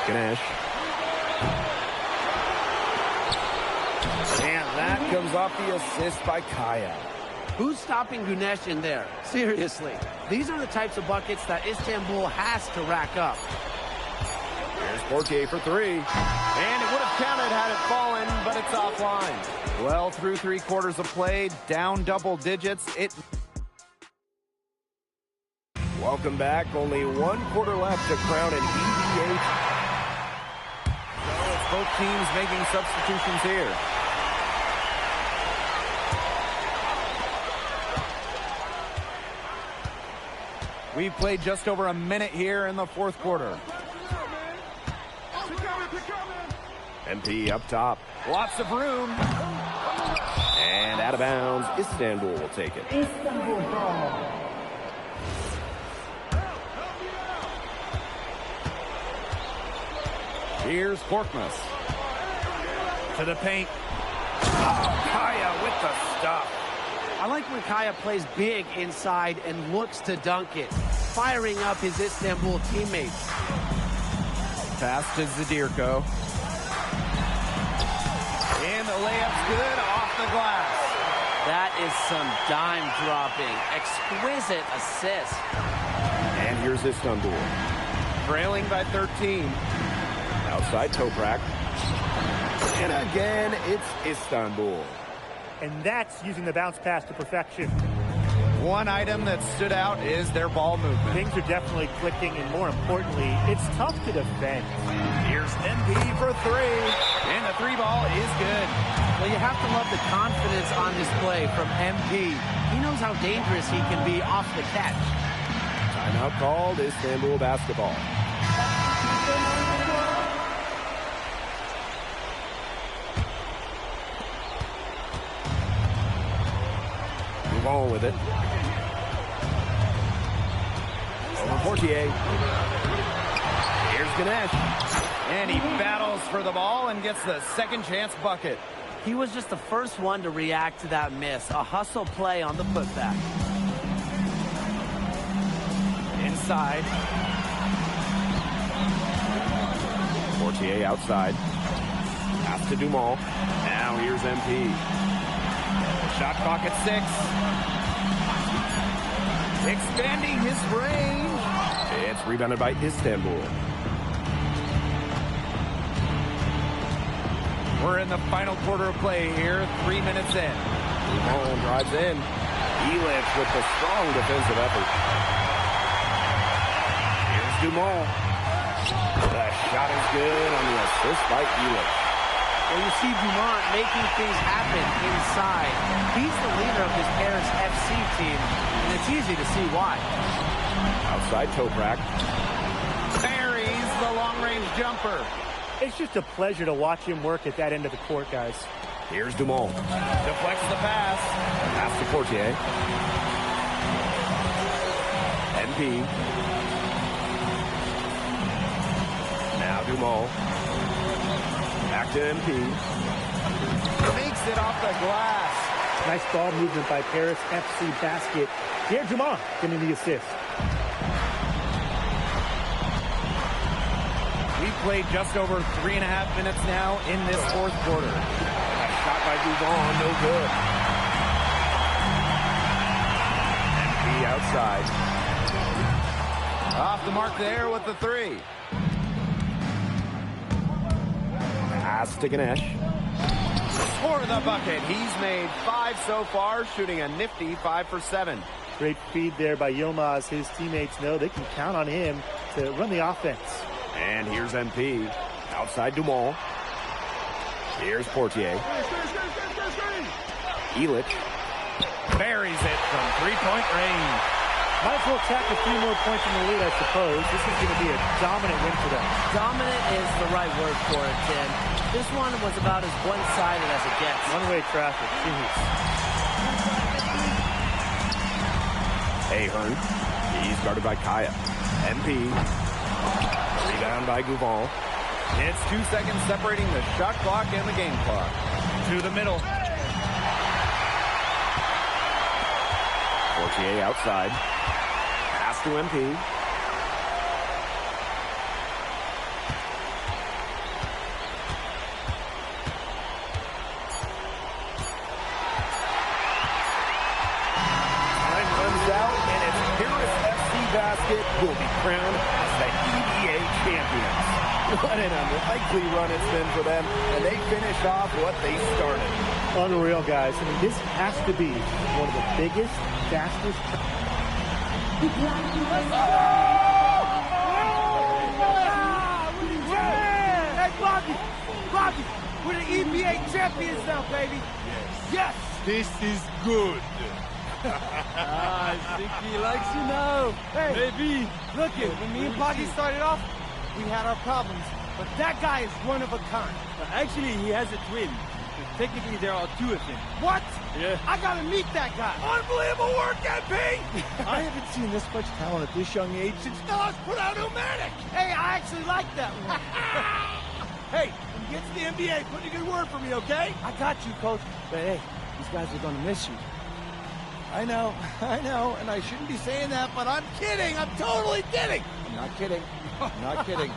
Ganesh. And that comes off the assist by Kaya. Who's stopping Ganesh in there? Seriously. These are the types of buckets that Istanbul has to rack up. Here's Portier for three. And it would have counted had it fallen, but it's offline. Well, through 3 quarters of play, down double digits. Welcome back. Only 1 quarter left to crown an EBA. So it's both teams making substitutions here. We've played just over a minute here in the 4th quarter. MP up top. Lots of room. And out of bounds. Istanbul will take it. Istanbul ball. Here's Korkmaz. To the paint. Oh, Kaya with the stuff. I like when Kaya plays big inside and looks to dunk it, firing up his Istanbul teammates. Pass to Zadirko. And the layup's good off the glass. That is some dime dropping. Exquisite assist. And here's Istanbul. Trailing by 13. Outside Toprak. And again, it's Istanbul. And that's using the bounce pass to perfection. One item that stood out is their ball movement. Things are definitely clicking, and more importantly, it's tough to defend. Here's MP for three. And the three ball is good. Well, you have to love the confidence on display from MP. He knows how dangerous he can be off the catch. Timeout called, Istanbul basketball. Move on with it. Over Portier. Here's Ganesh. And he battles for the ball and gets the second chance bucket. He was just the first one to react to that miss. A hustle play on the putback. Inside. Portier outside. Pass to Dumas. Now here's MP. Shot clock at 6. Expanding his range. It's rebounded by Istanbul. We're in the final quarter of play here, 3 minutes in. Dumas drives in. Elic with the strong defensive effort. Here's Dumas. The shot is good on the assist by Elic. Well, you see Dumont making things happen inside. He's the leader of this Paris FC team, and it's easy to see why. Outside Toprak. Buries the long-range jumper. It's just a pleasure to watch him work at that end of the court, guys. Here's Dumas. Deflects the pass. Pass to Portier. MP. Now Dumas. Back to MP. Makes it off the glass. Nice ball movement by Paris FC basket. Pierre Dumas getting the assist. We've played just over 3.5 minutes now in this fourth quarter. A shot by Duvon, no good. MP outside. Off the mark there with the three. Pass to Ganesh. For the bucket. He's made 5 so far, shooting a nifty 5 for 7. Great feed there by Yilmaz. His teammates know they can count on him to run the offense. And here's MP. Outside Dumas. Here's Portier. Elic. Buries it from three-point range. Might as well tack a few more points in the lead, I suppose. This is going to be a dominant win for them. Dominant is the right word for it, Tim. This one was about as one-sided as it gets. One-way traffic. Jeez. Ahern. He's guarded by Kaya. MP. Rebound by Gouval. It's 2 seconds separating the shot clock and the game clock. To the middle. Portier outside. Pass to MP. Time runs out, and it's Paris FC Basket who will be crowned as the EBA champions. What an unlikely run it's been for them, and they finish off what they started. Unreal, guys. I mean, this has to be one of the biggest, fastest. Hey, Bobby, we're the EBA champions now, baby. Yes. This is good. I think he likes you now. Hey, Maybe. look it. When me and Boggy started off, we had our problems, but that guy is one of a kind. Actually, he has a twin. Technically, there are 2 of him. What? Yeah. I gotta meet that guy. Unbelievable work, MP! I haven't seen this much talent at this young age since Nas put out Illmatic. Hey, I actually like that one. Hey, when you get to the NBA, put in a good word for me, okay? I got you, Coach. But hey, these guys are gonna miss you. I know, and I shouldn't be saying that, but I'm kidding. I'm totally kidding. I'm not kidding. I'm not kidding.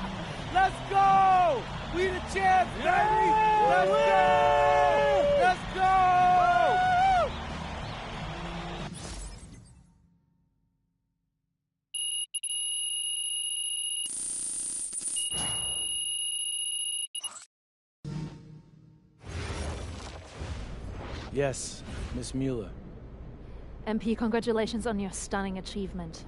Let's go! We the champs, baby! Let's go! Let's go! Yes, Miss Mueller. MP, congratulations on your stunning achievement.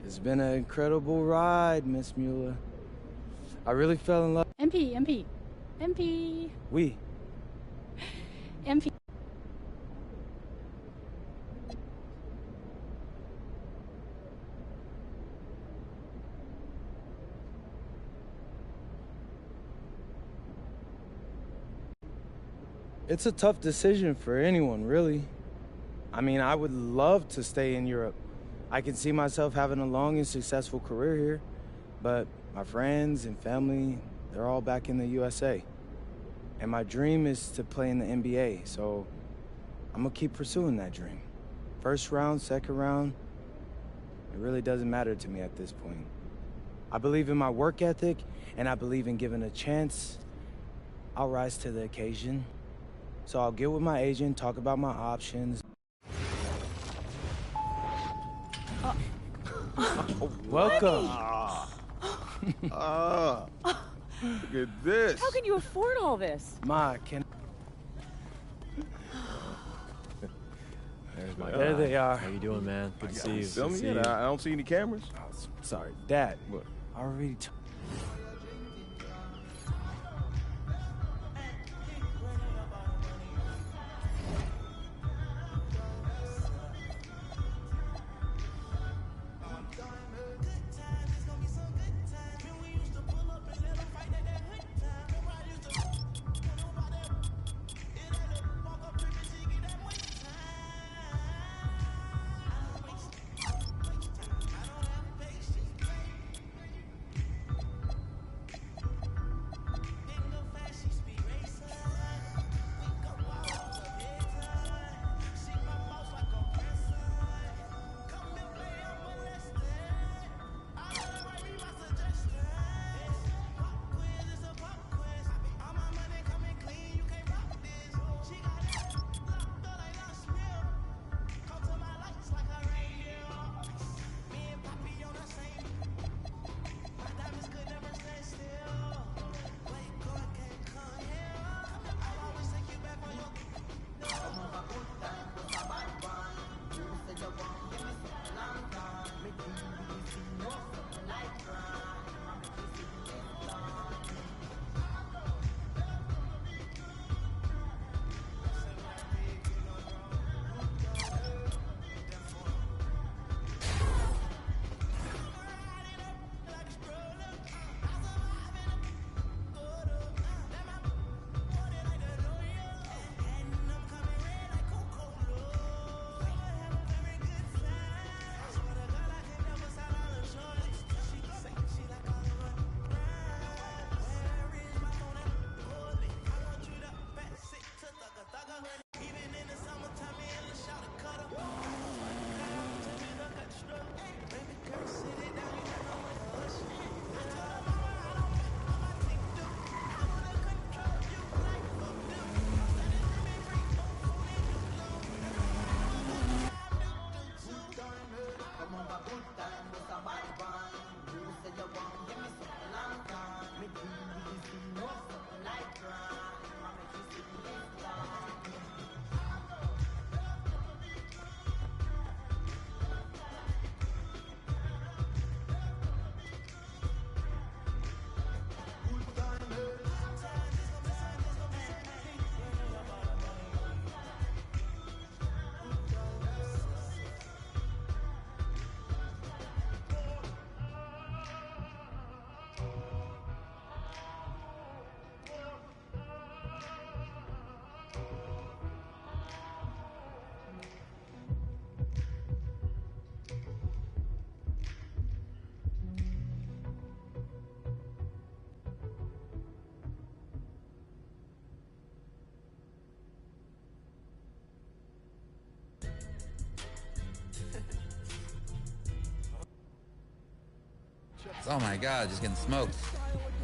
It's been an incredible ride, Miss Mueller. I really fell in love. MP. We. MP. It's a tough decision for anyone, really. I mean, I would love to stay in Europe. I can see myself having a long and successful career here, but my friends and family, they're all back in the USA. And my dream is to play in the NBA, so I'm gonna keep pursuing that dream. First round, second round, it really doesn't matter to me at this point. I believe in my work ethic, and I believe in giving a chance. I'll rise to the occasion. So I'll get with my agent, talk about my options. Welcome. Look at this. How can you afford all this? Ma, can... There's my There guy. they are. How you doing, man? Good to see you. Film Good to me see yet? you. I don't see any cameras. Oh, sorry, Dad. What? I already... Oh my God, just getting smoked.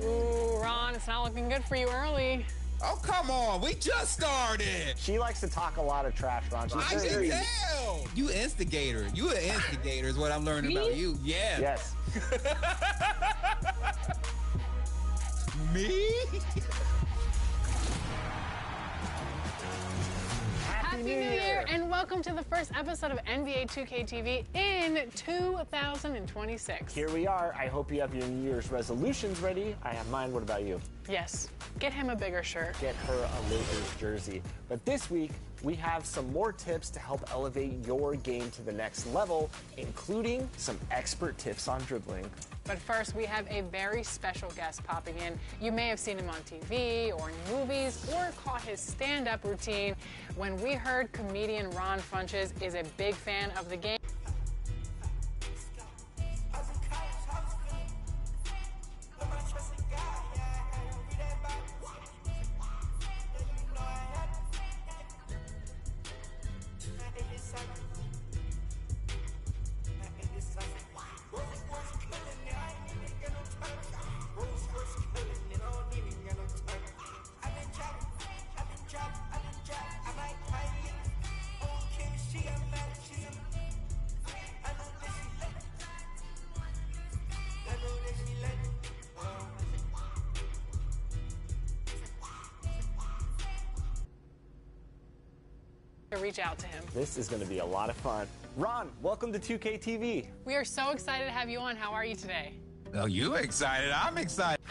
Ooh, Ron, it's not looking good for you early. Oh, come on. We just started. She likes to talk a lot of trash, Ron. I can tell. You instigator. You an instigator is what I'm learning about you. Yeah. Yes. Me? Happy New Year and welcome to the first episode of NBA 2K TV in 2026. Here we are. I hope you have your New Year's resolutions ready. I have mine. What about you? Yes. Get him a bigger shirt. Get her a Lakers jersey. But this week, we have some more tips to help elevate your game to the next level, including some expert tips on dribbling. But first, we have a very special guest popping in. You may have seen him on TV or in movies or caught his stand-up routine. When we heard comedian Ron Funches is a big fan of the game. To reach out to him. This is going to be a lot of fun. Ron, welcome to 2K TV. We are so excited to have you on. How are you today? Oh, you excited? I'm excited.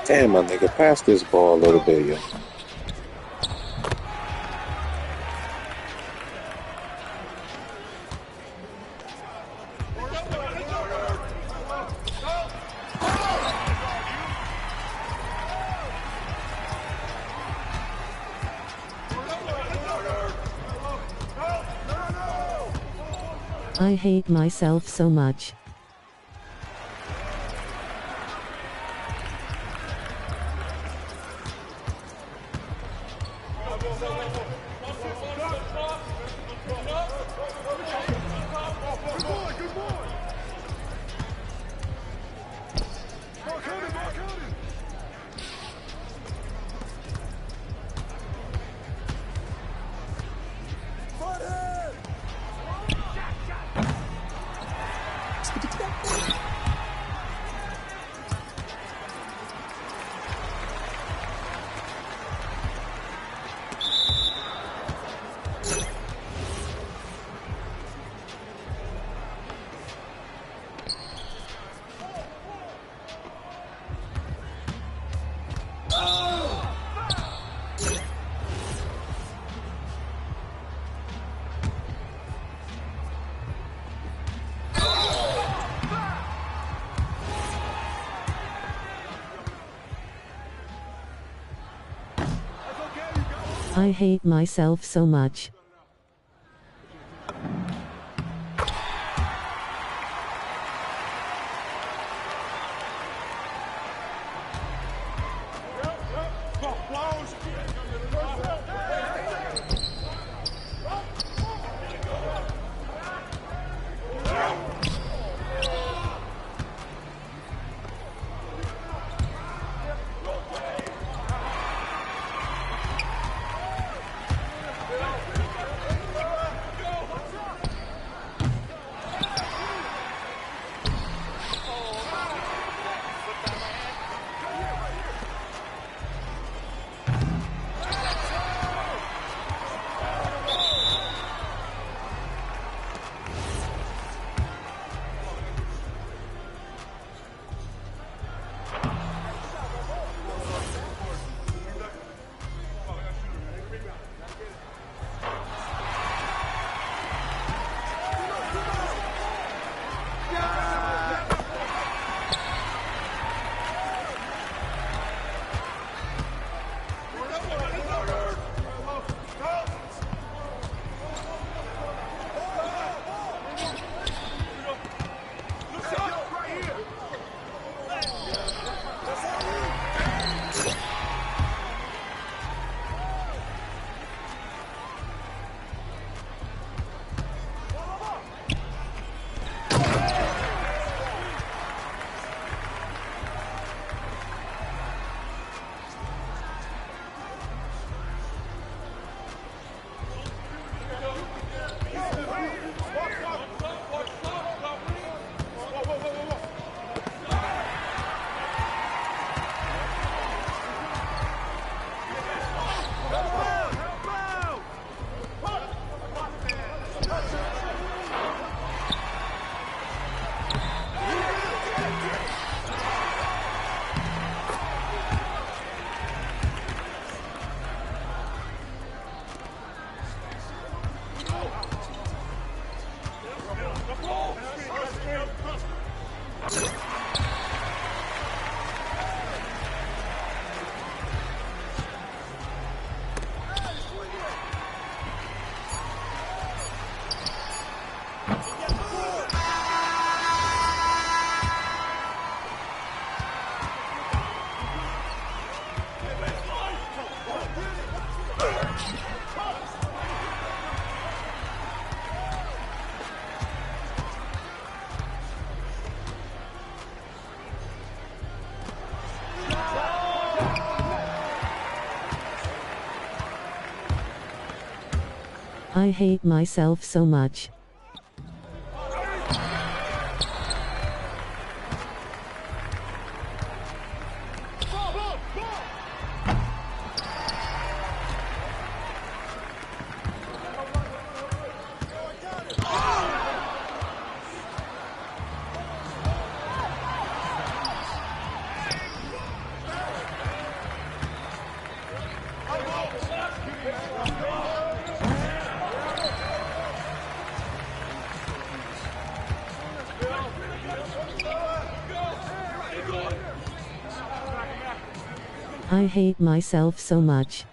Damn, my nigga, pass this ball a little bit, yo. I hate myself so much. I hate myself so much. I hate myself so much. I hate myself so much.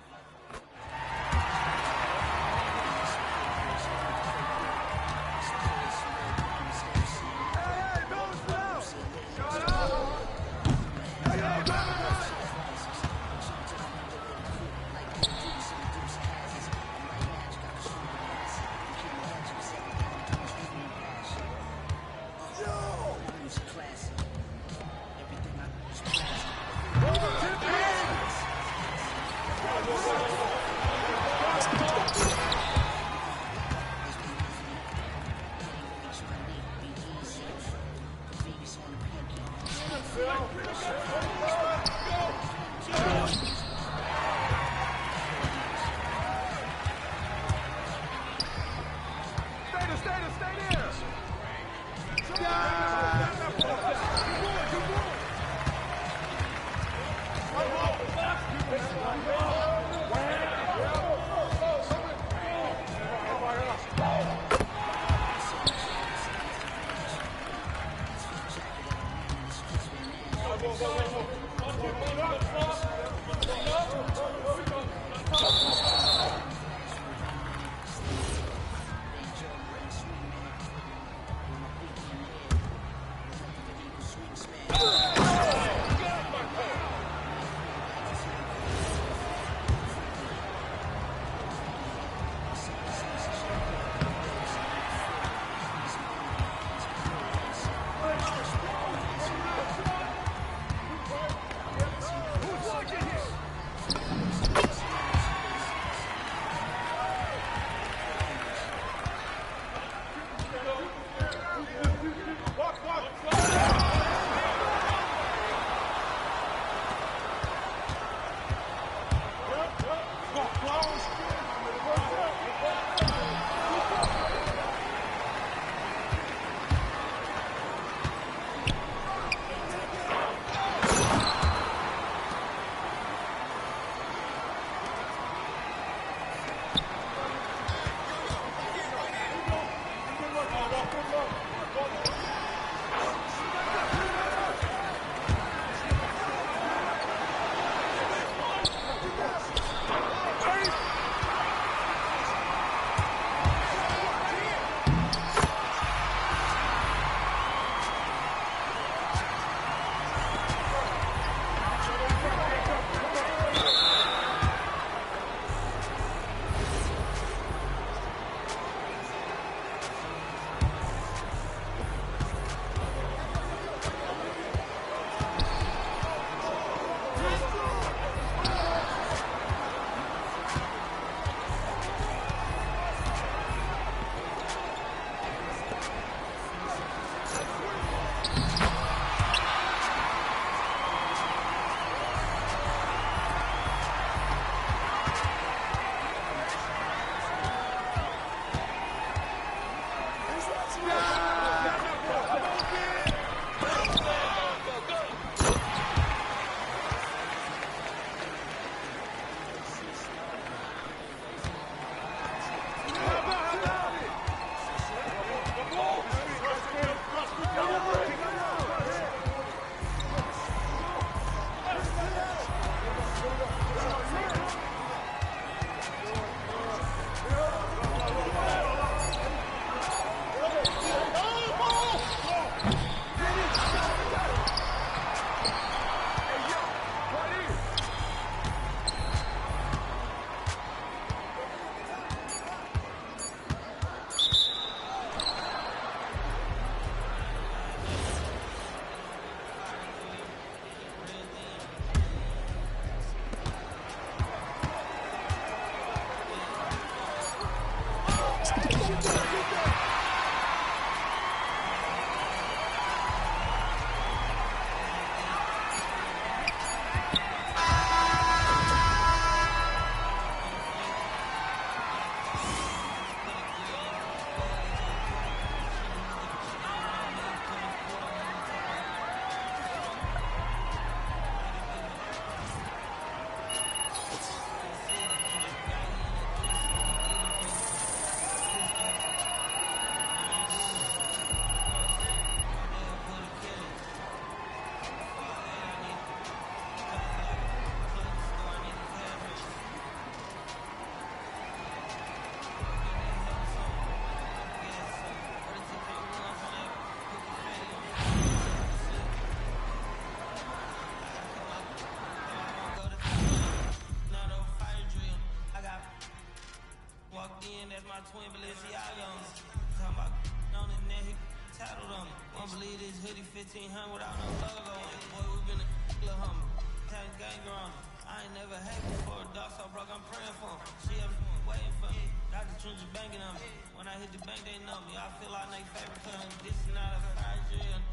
twin Balenciagos. Talking about on his neck, he tattled on it. Won't believe this hoodie 1500 without no logo on it. Boy, we been a little humble. Tank ganger on it. I ain't never had before. Dog so broke, I'm praying for him. She up waiting for me. Dr. Trench is banking on me. When I hit the bank, they know me. I feel like they favorite cousin. This is not a fire drill.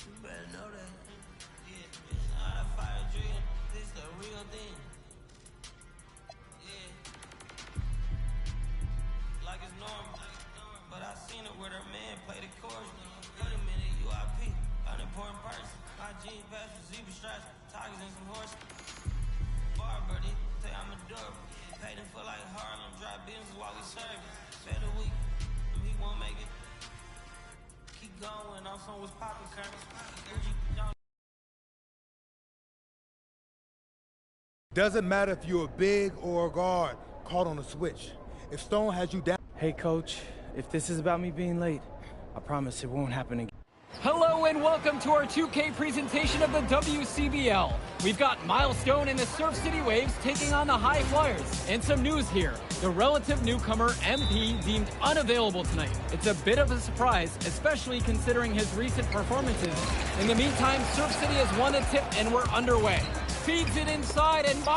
You better know that. Yeah, it's not a fire drill. This the real thing. Yeah. Like it's normal. But I seen it where her man played the chorus. 30 minute UIP. Unimportant person. My jeans pass for zebra stripes. Tigers and some horses. Bar birdie. Say I'm adorable. Paid him for like Harlem. Dry business while we serve it. Spend a week. He won't make it. Keep going. I'm from what's poppin' currents. Doesn't matter if you're a big or a guard caught on a switch. If Stone has you down. Hey, Coach, if this is about me being late, I promise it won't happen again. Hello and welcome to our 2K presentation of the WCBL. We've got Milestone and the Surf City Waves taking on the High Flyers. And some news here. The relative newcomer, MP, deemed unavailable tonight. It's a bit of a surprise, especially considering his recent performances. In the meantime, Surf City has won a tip and we're underway. Feeds it inside and Miles